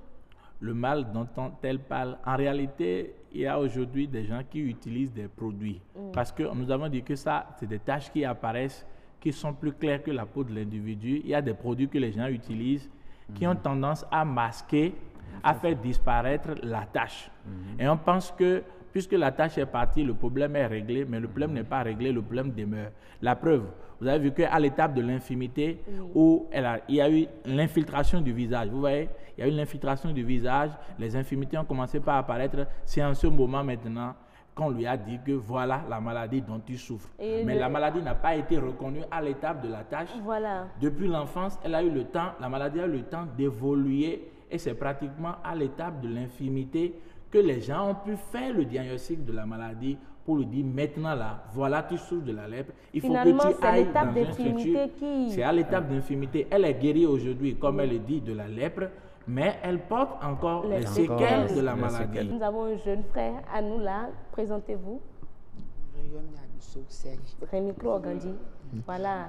Le mal dont elle parle, en réalité, il y a aujourd'hui des gens qui utilisent des produits. Parce que nous avons dit que ça, c'est des taches qui apparaissent, qui sont plus claires que la peau de l'individu. Il y a des produits que les gens utilisent qui ont tendance à masquer, à faire disparaître la tache. Et on pense que, puisque la tache est partie, le problème est réglé, mais le problème n'est pas réglé, le problème demeure. La preuve, vous avez vu qu'à l'étape de l'infimité, où il y a eu l'infiltration du visage, vous voyez, il y a eu l'infiltration du visage, les infimités ont commencé par apparaître. C'est en ce moment maintenant qu'on lui a dit que voilà la maladie dont tu souffres. Mais la maladie n'a pas été reconnue à l'étape de la tache. Voilà. Depuis l'enfance, elle a eu le temps, la maladie a eu le temps d'évoluer et c'est pratiquement à l'étape de l'infimité que les gens ont pu faire le diagnostic de la maladie pour lui dire maintenant là, voilà tu souffres de la lèpre, il faut que tu ailles dans une structure. C'est à l'étape d'infimité. Elle est guérie aujourd'hui, comme elle le dit, de la lèpre, mais elle porte encore les séquelles de la maladie. Nous avons un jeune frère à nous là, présentez-vous. Rémi Gandhi. Voilà.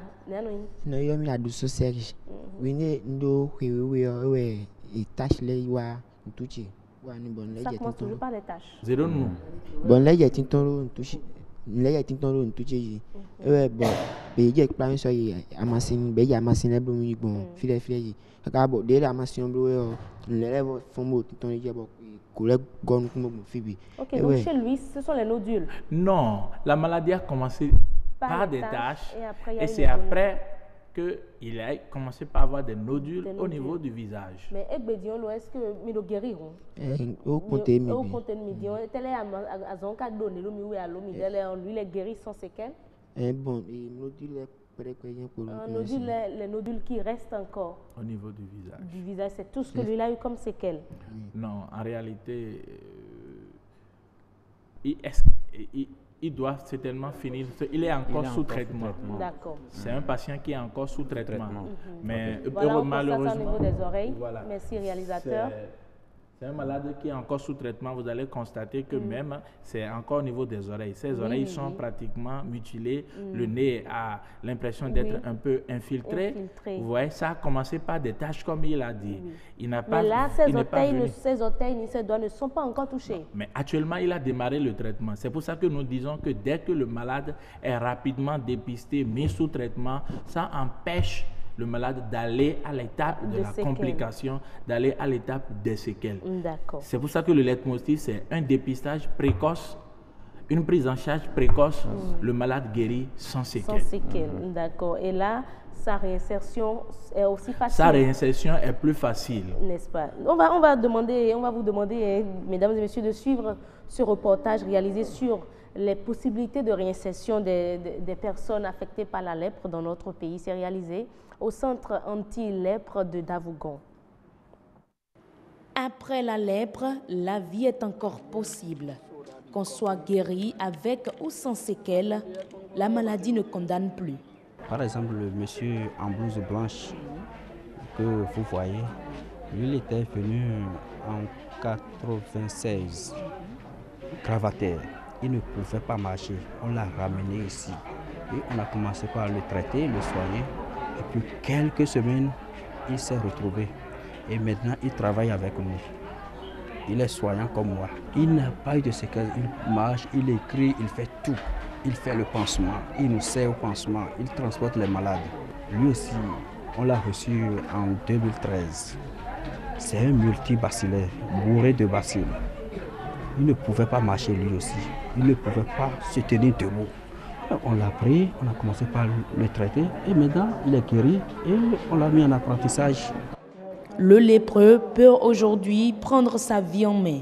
Ça commence toujours par les tâches. Zéro nous. Bon, là, il y a un touché. Là, il y a un touché. Bon, il y a plein de choses. Il y a un massin, il y a un massin, bon, filet. Car dès la massin, l'élève font collègue gomme comme Phoebe. Ok, donc chez lui, ce sont les nodules. Non, la maladie a commencé par des taches et c'est après qu'il a commencé par avoir des nodules au niveau du visage. Mais est-ce que nous guérirons? Au côté de tel est à son cas donné lui les guérit sans séquelles. Bon, les nodules qui restent encore au niveau du visage. Du visage, c'est tout ce que lui a eu comme séquelles. Non, en réalité, il doit certainement finir. Il est encore sous traitement. D'accord. C'est un patient qui est encore sous traitement. Mais voilà, malheureusement, au niveau des oreilles. Voilà, merci réalisateur. C'est un malade qui est encore sous traitement. Vous allez constater que même c'est encore au niveau des oreilles. Ses oreilles sont pratiquement mutilées. Le nez a l'impression d'être un peu infiltré. Vous voyez, ça a commencé par des taches comme il a dit. Il n'a pas. Mais là, ses orteils ni ses doigts ne sont pas encore touchés. Mais actuellement, il a démarré le traitement. C'est pour ça que nous disons que dès que le malade est rapidement dépisté, mis sous traitement, ça empêche le malade d'aller à l'étape de la complication, d'aller à l'étape des séquelles. C'est pour ça que le leitmotiv, c'est un dépistage précoce, une prise en charge précoce, le malade guérit sans séquelles. Sans séquelles, d'accord. Et là, sa réinsertion est aussi facile. Sa réinsertion est plus facile. N'est-ce pas? On va vous demander, mesdames et messieurs, de suivre ce reportage réalisé sur les possibilités de réinsertion des personnes affectées par la lèpre dans notre pays. C'est réalisé au centre anti-lèpre de Davougon. Après la lèpre, la vie est encore possible. Qu'on soit guéri avec ou sans séquelles, la maladie ne condamne plus. Par exemple, le monsieur en blouse blanche que vous voyez, lui il était venu en 96, gravataire. Il ne pouvait pas marcher. On l'a ramené ici. Et on a commencé par le traiter, le soigner. Et puis quelques semaines, il s'est retrouvé. Et maintenant, il travaille avec nous. Il est soignant comme moi. Il n'a pas eu de séquelles. Il marche, il écrit, il fait tout. Il fait le pansement. Il nous sert au pansement. Il transporte les malades. Lui aussi, on l'a reçu en 2013. C'est un multibacillaire, bourré de bacilles. il ne pouvait pas marcher lui aussi. Il ne pouvait pas se tenir debout. On l'a pris, on a commencé par le traiter et maintenant il est guéri et on l'a mis en apprentissage. Le lépreux peut aujourd'hui prendre sa vie en main.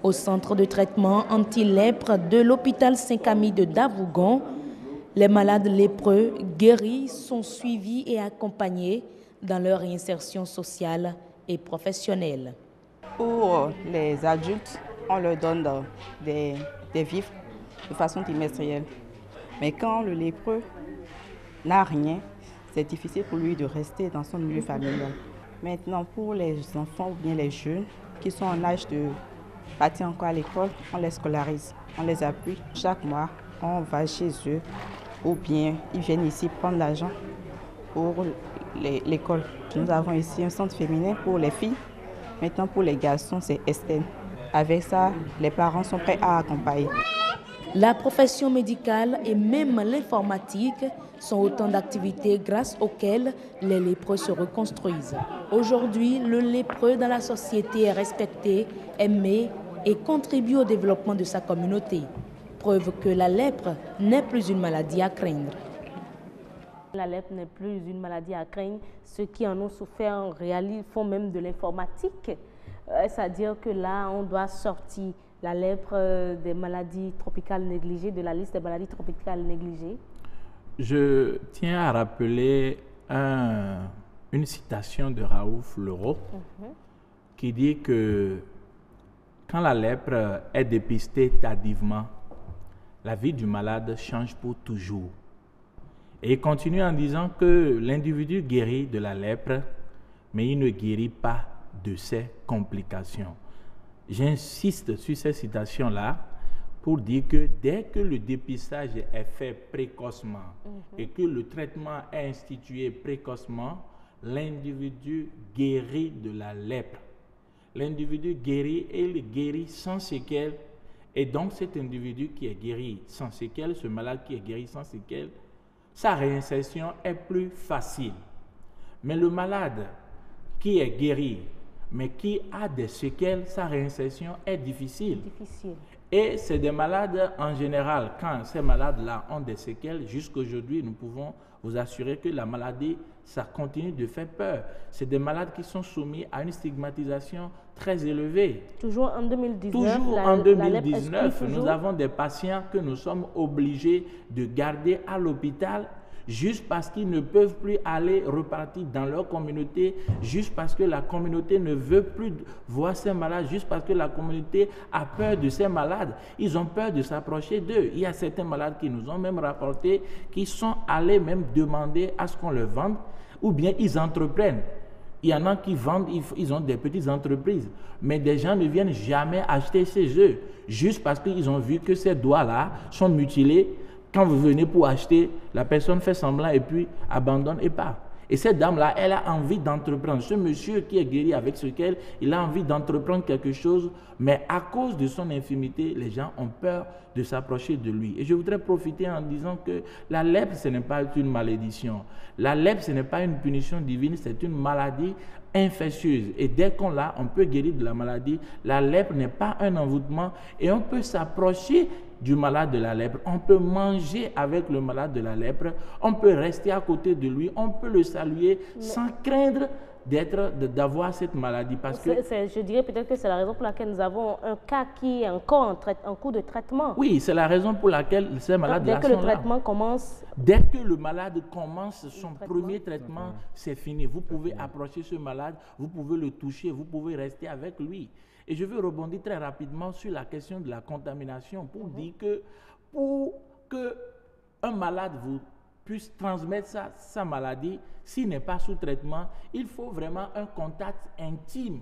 Au centre de traitement anti-lèpre de l'hôpital Saint-Camille de Davougon, les malades lépreux guéris sont suivis et accompagnés dans leur réinsertion sociale et professionnelle. Pour les adultes, on leur donne des vivres de façon trimestrielle. Mais quand le lépreux n'a rien, c'est difficile pour lui de rester dans son milieu familial. Maintenant, pour les enfants ou bien les jeunes qui sont en âge de partir encore à l'école, on les scolarise, on les appuie. Chaque mois, on va chez eux ou bien ils viennent ici prendre l'argent pour l'école. Nous avons ici un centre féminin pour les filles. Maintenant, pour les garçons, c'est Estelle. Avec ça, les parents sont prêts à accompagner. La profession médicale et même l'informatique sont autant d'activités grâce auxquelles les lépreux se reconstruisent. Aujourd'hui, le lépreux dans la société est respecté, aimé et contribue au développement de sa communauté. Preuve que la lèpre n'est plus une maladie à craindre. La lèpre n'est plus une maladie à craindre. Ceux qui en ont souffert font même de l'informatique. C'est-à-dire que là, on doit sortir la lèpre des maladies tropicales négligées, de la liste des maladies tropicales négligées. Je tiens à rappeler une citation de Raoul Fleureau qui dit que quand la lèpre est dépistée tardivement, la vie du malade change pour toujours. Et il continue en disant que l'individu guérit de la lèpre, mais il ne guérit pas de ses complications. J'insiste sur ces citations-là pour dire que dès que le dépistage est fait précocement et que le traitement est institué précocement, l'individu guérit de la lèpre. L'individu guérit et il guérit sans séquelles. Et donc cet individu qui est guéri sans séquelles, ce malade qui est guéri sans séquelles, sa réinsertion est plus facile. Mais le malade qui est guéri, mais qui a des séquelles, sa réinsertion est difficile. Et c'est des malades en général, quand ces malades-là ont des séquelles, jusqu'aujourd'hui, nous pouvons vous assurer que la maladie, ça continue de faire peur. C'est des malades qui sont soumis à une stigmatisation très élevée. Toujours en 2019, toujours en 2019, nous avons des patients que nous sommes obligés de garder à l'hôpital juste parce qu'ils ne peuvent plus aller repartir dans leur communauté, juste parce que la communauté ne veut plus voir ces malades, juste parce que la communauté a peur de ces malades. Ils ont peur de s'approcher d'eux. Il y a certains malades qui nous ont même rapporté, qui sont allés même demander à ce qu'on leur vende, ou bien ils entreprennent. Il y en a qui vendent, ils ont des petites entreprises, mais des gens ne viennent jamais acheter chez eux, juste parce qu'ils ont vu que ces doigts-là sont mutilés. Quand vous venez pour acheter, la personne fait semblant et puis abandonne et part. Et cette dame-là, elle a envie d'entreprendre. Ce monsieur qui est guéri avec ce qu'elle, il a envie d'entreprendre quelque chose, mais à cause de son infirmité, les gens ont peur de s'approcher de lui. Et je voudrais profiter en disant que la lèpre, ce n'est pas une malédiction. La lèpre, ce n'est pas une punition divine, c'est une maladie infectieuse. Et dès qu'on l'a, on peut guérir de la maladie. La lèpre n'est pas un envoûtement et on peut s'approcher du malade de la lèpre, on peut manger avec le malade de la lèpre, on peut rester à côté de lui, on peut le saluer sans craindre d'avoir cette maladie. Parce que je dirais peut-être que c'est la raison pour laquelle nous avons un cas qui est encore en cours de traitement. Oui, c'est la raison pour laquelle ces malades-là sont là. Dès que le traitement commence... Dès que le malade commence son premier traitement, c'est fini. Vous pouvez approcher ce malade, vous pouvez le toucher, vous pouvez rester avec lui. Et je veux rebondir très rapidement sur la question de la contamination pour dire que pour qu'un malade vous puisse transmettre sa maladie, s'il n'est pas sous traitement, il faut vraiment un contact intime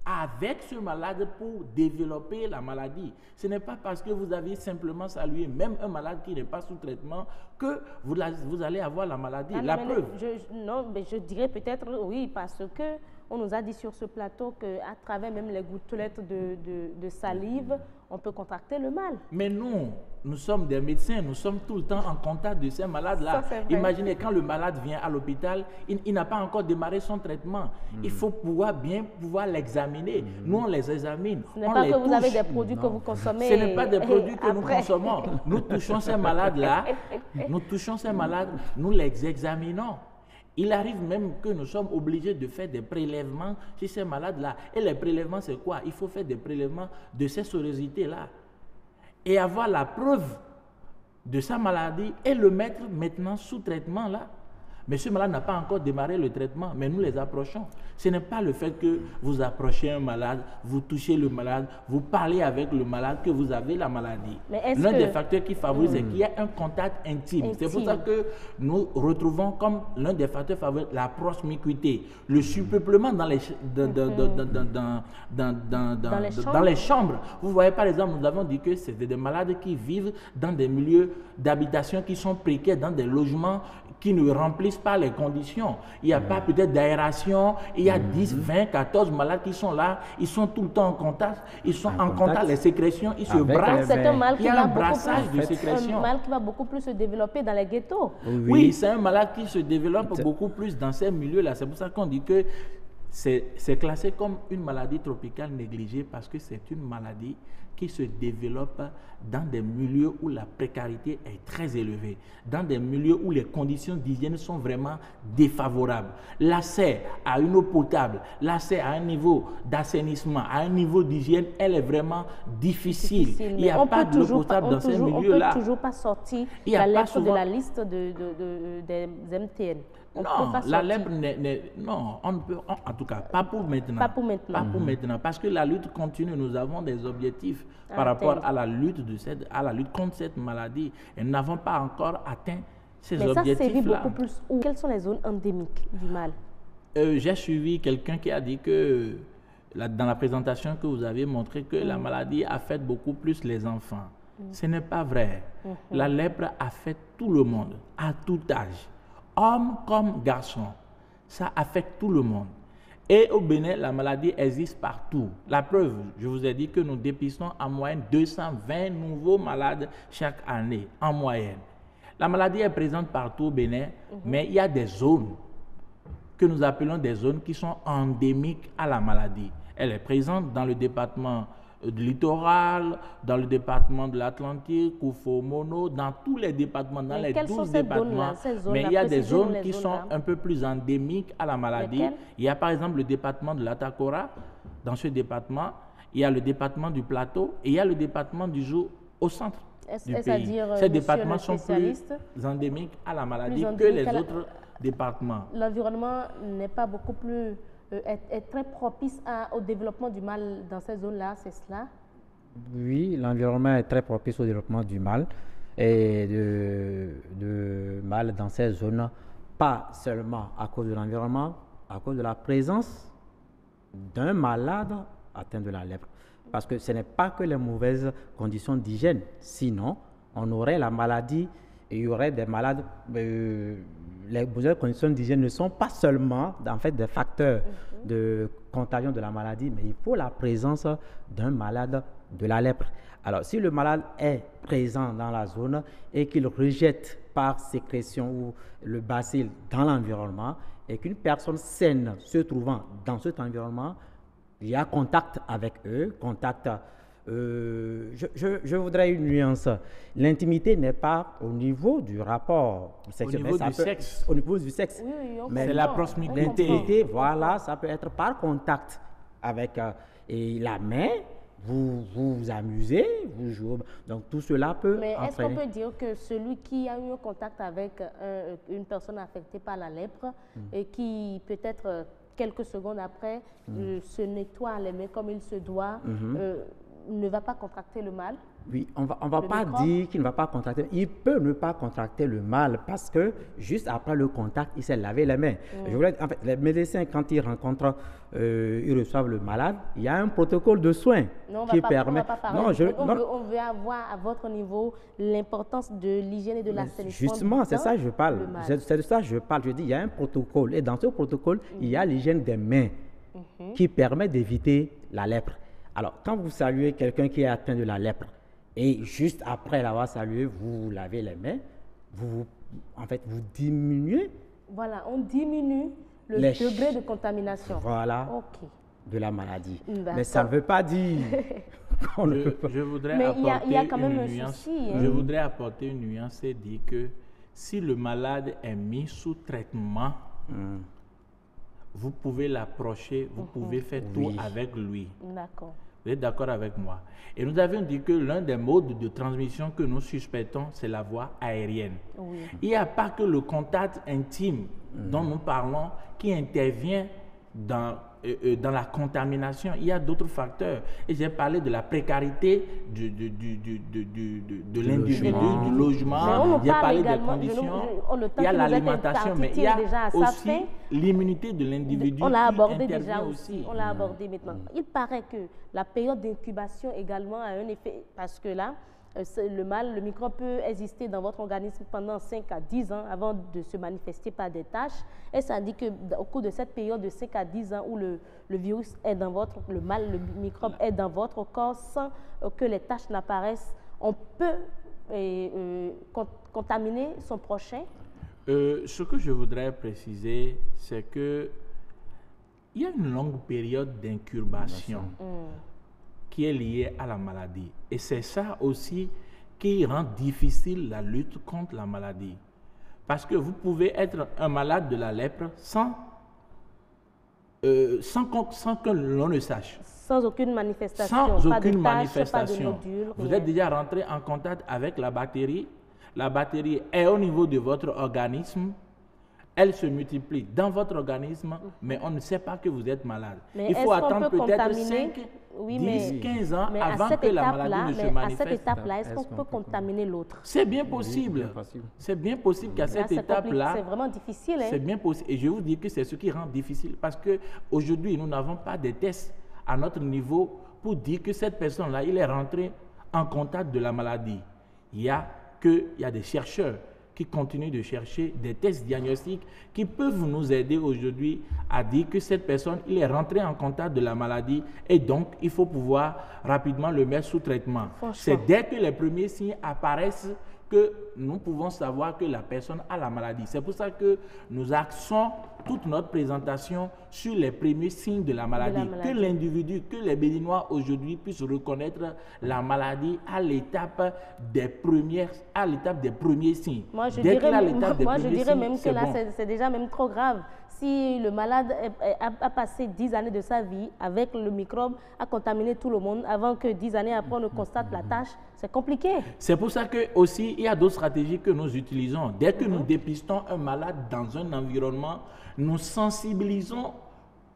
avec ce malade pour développer la maladie. Ce n'est pas parce que vous avez simplement salué même un malade qui n'est pas sous traitement que vous allez avoir la maladie. La preuve. Non, mais je dirais peut-être oui, parce que On nous a dit sur ce plateau qu'à travers même les gouttelettes de salive, on peut contracter le mal. Mais nous sommes des médecins, nous sommes tout le temps en contact de ces malades-là. Imaginez quand le malade vient à l'hôpital, il n'a pas encore démarré son traitement. Il faut bien pouvoir l'examiner. Nous, on les examine. Ce n'est pas que vous avez des produits que vous consommez. Ce n'est pas des produits que nous consommons. Nous touchons ces malades-là, nous les examinons. Il arrive même que nous sommes obligés de faire des prélèvements chez ces malades-là. Et les prélèvements, c'est quoi? Il faut faire des prélèvements de ces sorosités-là. Et avoir la preuve de sa maladie et le mettre maintenant sous traitement là. Mais ce malade n'a pas encore démarré le traitement, mais nous les approchons. Ce n'est pas le fait que vous approchez un malade, vous touchez le malade, vous parlez avec le malade que vous avez la maladie. L'un des facteurs qui favorise, c'est qu'il y a un contact intime. C'est pour ça que nous retrouvons comme l'un des facteurs favorisant la proximité, le surpeuplement dans les chambres. Vous voyez, par exemple, nous avons dit que c'est des malades qui vivent dans des milieux d'habitation qui sont précaires, dans des logements qui ne remplissent pas les conditions. Il n'y a pas peut-être d'aération, il y a 10, 20, 14 malades qui sont là, ils sont tout le temps en contact, ils sont en contact, les sécrétions, ils se brassent. C'est un mal il y a un brassage de sécrétions. Un mal qui va beaucoup plus se développer dans les ghettos. Oui, c'est un malade qui se développe beaucoup plus dans ces milieux-là. C'est pour ça qu'on dit que c'est classé comme une maladie tropicale négligée parce que c'est une maladie qui se développe dans des milieux où la précarité est très élevée, dans des milieux où les conditions d'hygiène sont vraiment défavorables. L'accès à une eau potable, l'accès à un niveau d'assainissement, à un niveau d'hygiène, elle est vraiment difficile. Il n'y a pas d'eau potable dans ces milieux-là. On ne peut toujours pas sortir la lèpre de la liste des MTN. Non, la lèpre non, on ne peut, en tout cas, pas pour maintenant. Pas pour maintenant. Pas pour maintenant, parce que la lutte continue. Nous avons des objectifs par rapport à la lutte contre cette maladie. Et nous n'avons pas encore atteint ces objectifs-là. Mais ça sévit beaucoup plus où? Quelles sont les zones endémiques du mal? J'ai suivi quelqu'un qui a dit que, dans la présentation que vous avez montré, que la maladie affecte beaucoup plus les enfants. Ce n'est pas vrai. La lèpre affecte tout le monde, à tout âge. Hommes comme garçons, ça affecte tout le monde. Et au Bénin, la maladie existe partout. La preuve, je vous ai dit que nous dépistons en moyenne 220 nouveaux malades chaque année, en moyenne. La maladie est présente partout au Bénin, mais il y a des zones que nous appelons des zones qui sont endémiques à la maladie. Elle est présente dans le département du littoral, dans le département de l'Atlantique, Koufo-Mono, dans tous les départements, dans les 12 départements. Mais il y a des zones qui sont un peu plus endémiques à la maladie. Il y a par exemple le département de l'Atakora. Dans ce département, il y a le département du Plateau et il y a le département du Jour au centre du pays. Ces départements sont plus endémiques à la maladie que les autres départements. L'environnement n'est pas beaucoup plus... est très propice au développement du mal dans ces zones-là, c'est cela? Oui, l'environnement est très propice au développement du mal et de mal dans ces zones, pas seulement à cause de l'environnement, à cause de la présence d'un malade atteint de la lèpre. Parce que ce n'est pas que les mauvaises conditions d'hygiène, sinon on aurait la maladie et il y aurait des malades. Les mauvaises conditions d'hygiène ne sont pas seulement en fait des facteurs de contagion de la maladie, mais il faut la présence d'un malade de la lèpre. Alors, si le malade est présent dans la zone et qu'il rejette par sécrétion ou le bacille dans l'environnement et qu'une personne saine se trouvant dans cet environnement, il y a contact avec eux, contact. Je voudrais une nuance. L'intimité n'est pas au niveau du rapport sexuel. Au niveau du sexe. Au niveau du sexe. Oui, mais c'est la proximité. L'intimité, voilà, ça peut être par contact avec et la main. Vous vous amusez, vous jouez. Donc tout cela peut Mais est-ce entraîner. qu'on peut dire que celui qui a eu un contact avec une personne affectée par la lèpre et qui peut-être quelques secondes après se nettoie les mains comme il se doit, ne va pas contracter le mal? Oui, on va pas dire qu'il ne va pas contracter. Il peut ne pas contracter le mal parce que juste après le contact, il s'est lavé les mains. Je voulais, en fait, les médecins, quand ils rencontrent, ils reçoivent le malade, il y a un protocole de soins qui permet. On veut avoir à votre niveau l'importance de l'hygiène et de l'assainissement. Justement, c'est ça que je parle. C'est de ça que je parle. Je dis, il y a un protocole et dans ce protocole, il y a l'hygiène des mains. qui permet d'éviter la lèpre. Alors, quand vous saluez quelqu'un qui est atteint de la lèpre, et juste après l'avoir salué, vous lavez les mains, en fait, vous diminuez. Voilà, on diminue le degré de contamination. Voilà, de la maladie. Mais ça ne veut pas dire qu'on ne peut pas. Je voudrais Mais apporter il y a quand même une un nuance. souci. Hein. Je voudrais apporter une nuance et dire que si le malade est mis sous traitement, vous pouvez l'approcher, vous pouvez faire tout avec lui. D'accord. Vous êtes d'accord avec moi? Et nous avions dit que l'un des modes de transmission que nous suspectons, c'est la voie aérienne. Oui. Il n'y a pas que le contact intime dont nous parlons qui intervient dans la contamination. Il y a d'autres facteurs. Et j'ai parlé de la précarité de l'individu, du logement. J'ai parlé des conditions. Il y a l'alimentation, mais il y a aussi l'immunité de l'individu. On l'a abordé déjà aussi. On l'a abordé maintenant. Il paraît que la période d'incubation également a un effet, parce que là, le microbe peut exister dans votre organisme pendant 5 à 10 ans avant de se manifester par des taches. Et ça dit qu'au cours de cette période de 5 à 10 ans où le virus est dans le microbe est dans votre corps sans que les taches n'apparaissent, on peut contaminer son prochain. Ce que je voudrais préciser, c'est que il y a une longue période d'incubation qui est liée à la maladie. Et c'est ça aussi qui rend difficile la lutte contre la maladie. Parce que vous pouvez être un malade de la lèpre sans que l'on ne sache. Sans aucune manifestation. Sans pas aucune de taches, manifestation. pas de nodules, vous rien. êtes déjà rentré en contact avec la bactérie. La bactérie est au niveau de votre organisme. Elle se multiplie dans votre organisme, mais on ne sait pas que vous êtes malade. Mais il faut attendre peut-être 5, 10, 15 ans avant que la maladie ne se manifeste. À cette étape-là, est-ce qu'on peut contaminer l'autre? C'est bien possible. C'est bien possible qu'à cette étape-là, c'est vraiment difficile. Hein? C'est bien possible. Et je vous dis que c'est ce qui rend difficile parce qu'aujourd'hui, nous n'avons pas de tests à notre niveau pour dire que cette personne-là, il est rentré en contact de la maladie. Il y a des chercheurs qui continuent de chercher des tests diagnostiques qui peuvent nous aider aujourd'hui à dire que cette personne, il est rentré en contact de la maladie et donc il faut pouvoir rapidement le mettre sous traitement. C'est dès que les premiers signes apparaissent que nous pouvons savoir que la personne a la maladie. C'est pour ça que nous axons toute notre présentation sur les premiers signes de la maladie. Que l'individu, que les Béninois aujourd'hui puissent reconnaître la maladie à l'étape des premiers signes. Moi, je dirais même que là, c'est déjà même trop grave. Si le malade a passé 10 années de sa vie avec le microbe, a contaminé tout le monde, avant que 10 années après on ne constate la tâche, c'est compliqué. C'est pour ça que aussi il y a d'autres stratégies que nous utilisons. Dès que nous dépistons un malade dans un environnement, nous sensibilisons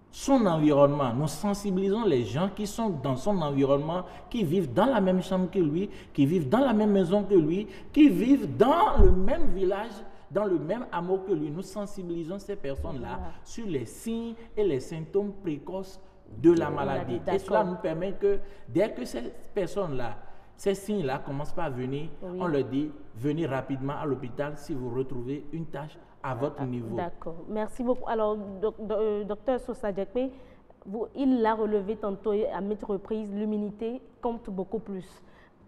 son environnement, nous sensibilisons les gens qui sont dans son environnement, qui vivent dans la même chambre que lui, qui vivent dans la même maison que lui, qui vivent dans le même village, dans le même amour que lui. Nous sensibilisons ces personnes-là sur les signes et les symptômes précoces de la maladie. Et cela nous permet que dès que ces personnes-là, ces signes-là commencent pas à venir, on leur dit, venez rapidement à l'hôpital si vous retrouvez une tâche à votre niveau. D'accord. Merci beaucoup. Alors, docteur Sosa Djekpe, il l'a relevé tantôt à maintes reprises, l'immunité compte beaucoup plus.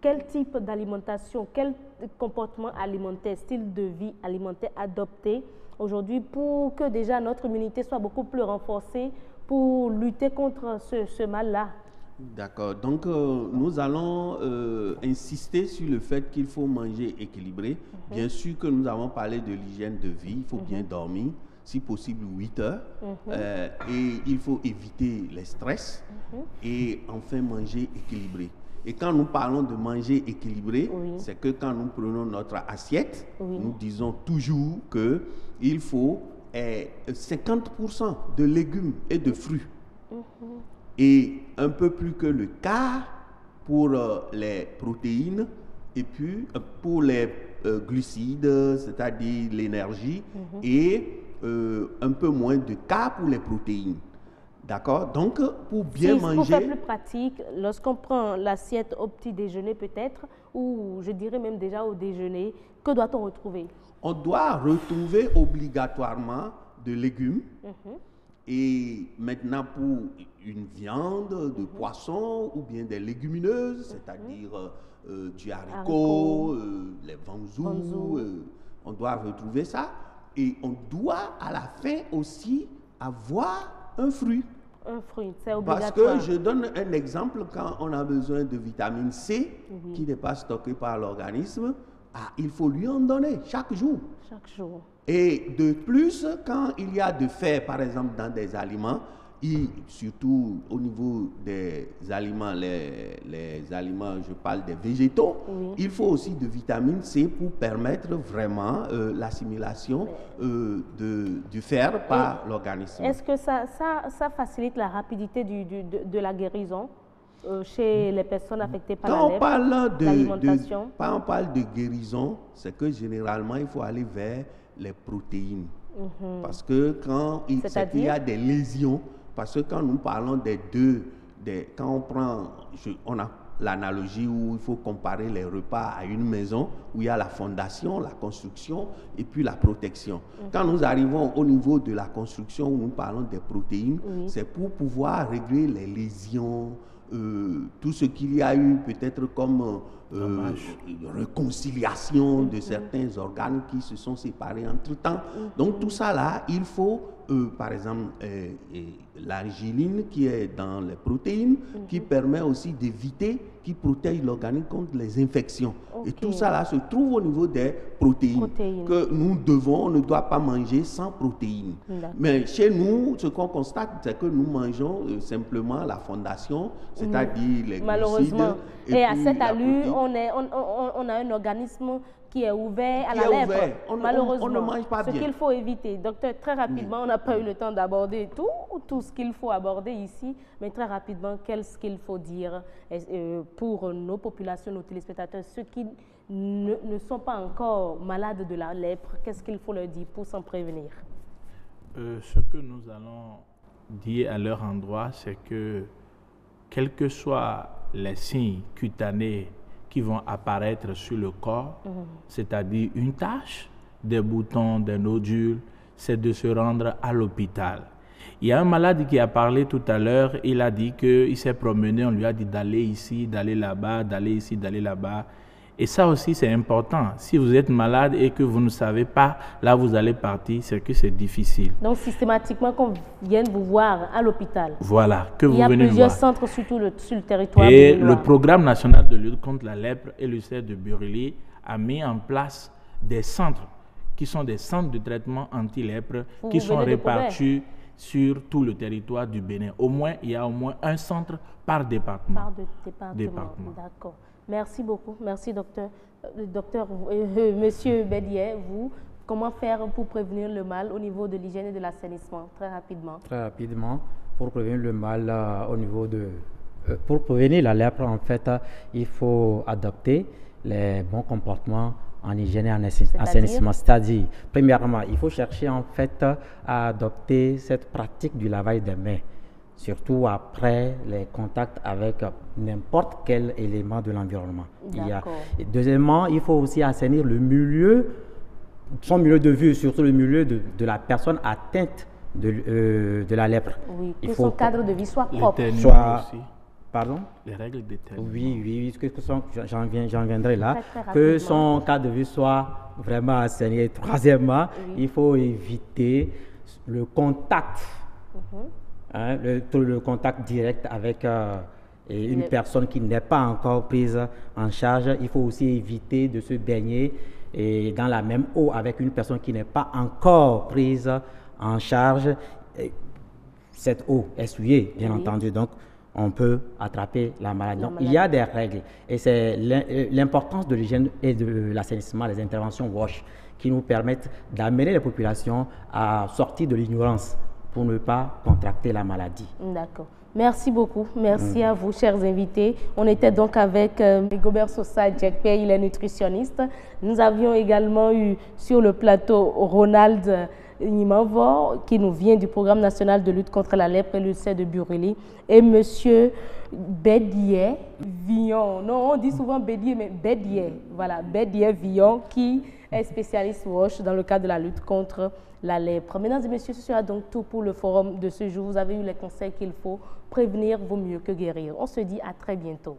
Quel type d'alimentation, quel comportement alimentaire, style de vie alimentaire adopté aujourd'hui pour que déjà notre immunité soit beaucoup plus renforcée pour lutter contre ce mal-là? D'accord. Donc, nous allons insister sur le fait qu'il faut manger équilibré. Bien sûr que nous avons parlé de l'hygiène de vie. Il faut bien dormir, si possible 8 heures. Et il faut éviter les stress. Et enfin, manger équilibré. Et quand nous parlons de manger équilibré, c'est que quand nous prenons notre assiette, nous disons toujours qu'il faut 50% de légumes et de fruits. Et un peu plus que le quart pour les protéines et puis pour les glucides, c'est-à-dire l'énergie, et un peu moins de quart pour les protéines. D'accord? Donc, pour bien manger... Pour faire plus pratique, lorsqu'on prend l'assiette au petit déjeuner peut-être, ou je dirais même déjà au déjeuner, que doit-on retrouver? On doit retrouver obligatoirement de légumes Et maintenant, pour une viande de poisson ou bien des légumineuses, c'est-à-dire du haricot, les vanzous, on doit retrouver ça. Et on doit à la fin aussi avoir un fruit. Un fruit, c'est obligatoire. Parce que je donne un exemple, quand on a besoin de vitamine C, qui n'est pas stockée par l'organisme, il faut lui en donner chaque jour. Chaque jour. Et de plus, quand il y a de fer, par exemple, dans des aliments, surtout au niveau des aliments, les aliments, je parle des végétaux, il faut aussi de vitamine C pour permettre vraiment l'assimilation du fer par l'organisme. Est-ce que ça facilite la rapidité de la guérison chez les personnes affectées par l'alimentation? Quand on parle de guérison, c'est que généralement, il faut aller vers les protéines. Parce que quand il y a des lésions, parce que quand nous parlons quand on prend, on a l'analogie où il faut comparer les repas à une maison où il y a la fondation, la construction et puis la protection. Quand nous arrivons au niveau de la construction où nous parlons des protéines, c'est pour pouvoir régler les lésions, tout ce qu'il y a eu peut-être comme réconciliation de certains organes qui se sont séparés entre-temps. Donc tout ça là, il faut par exemple l'argiline qui est dans les protéines, qui permet aussi d'éviter, qui protège l'organisme contre les infections. Et tout ça là se trouve au niveau des protéines. Que nous on ne doit pas manger sans protéines. Mais chez nous, ce qu'on constate, c'est que nous mangeons simplement la fondation, c'est-à-dire les malheureusement. glucides. Et à cette allure, on a un organisme qui est ouvert à la lèpre. Malheureusement, on ne mange pas bien. Ce qu'il faut éviter. Docteur, très rapidement, on n'a pas eu le temps d'aborder tout ce qu'il faut aborder ici, mais très rapidement, qu'est-ce qu'il faut dire pour nos populations, nos téléspectateurs, ceux qui ne sont pas encore malades de la lèpre, qu'est-ce qu'il faut leur dire pour s'en prévenir? Ce que nous allons dire à leur endroit, c'est que quels que soient les signes cutanés qui vont apparaître sur le corps, c'est-à-dire une tache, des boutons, des nodules, c'est de se rendre à l'hôpital. Il y a un malade qui a parlé tout à l'heure, il a dit qu'il s'est promené, on lui a dit d'aller ici, d'aller là-bas, d'aller ici, d'aller là-bas. Et ça aussi, c'est important. Si vous êtes malade et que vous ne savez pas là où vous allez partir, c'est que c'est difficile. Donc, systématiquement, qu'on vienne vous voir à l'hôpital. Voilà, que vous venez voir. Il y a plusieurs centres sur le territoire. Et le programme national de lutte contre la lèpre et le CER de Burili a mis en place des centres qui sont des centres de traitement anti-lèpre qui sont répartis sur tout le territoire du Bénin. Il y a au moins un centre par département. D'accord. Merci beaucoup. Merci, docteur. Monsieur Bédier, vous, comment faire pour prévenir le mal au niveau de l'hygiène et de l'assainissement? Très rapidement. Très rapidement, pour prévenir le mal au niveau de... pour prévenir la lèpre, en fait, il faut adopter les bons comportements en hygiène et en assainissement. C'est-à-dire, premièrement, il faut chercher en fait à adopter cette pratique du lavage des mains, surtout après les contacts avec n'importe quel élément de l'environnement. Deuxièmement, il faut aussi assainir le milieu, son milieu de vue, surtout le milieu de la personne atteinte de la lèpre. Oui, que son cadre de vie soit propre. Pardon? Les règles d'éternuement. Oui, j'en viendrai là. Que son cadre de vie soit vraiment assaini. Troisièmement, il faut éviter le contact. Le contact direct avec une personne qui n'est pas encore prise en charge. Il faut aussi éviter de se baigner dans la même eau avec une personne qui n'est pas encore prise en charge. Cette eau essuyée, bien entendu. Donc, on peut attraper la maladie. Donc, il y a des règles. Et c'est l'importance de l'hygiène et de l'assainissement, les interventions WASH, qui nous permettent d'amener les populations à sortir de l'ignorance pour ne pas contracter la maladie. D'accord. Merci beaucoup. Merci à vous, chers invités. On était donc avec Gobert Sosa Djekpe, il est nutritionniste. Nous avions également eu sur le plateau Ronald Nimavor, qui nous vient du programme national de lutte contre la lèpre et le CER de Burili, et monsieur Bédier Villon. Non, on dit souvent Bédier, mais Bédier. Voilà, Bédier Villon, qui est spécialiste WASH dans le cadre de la lutte contre la lèpre. Mesdames et messieurs, ce sera donc tout pour le forum de ce jour. Vous avez eu les conseils qu'il faut. Prévenir vaut mieux que guérir. On se dit à très bientôt.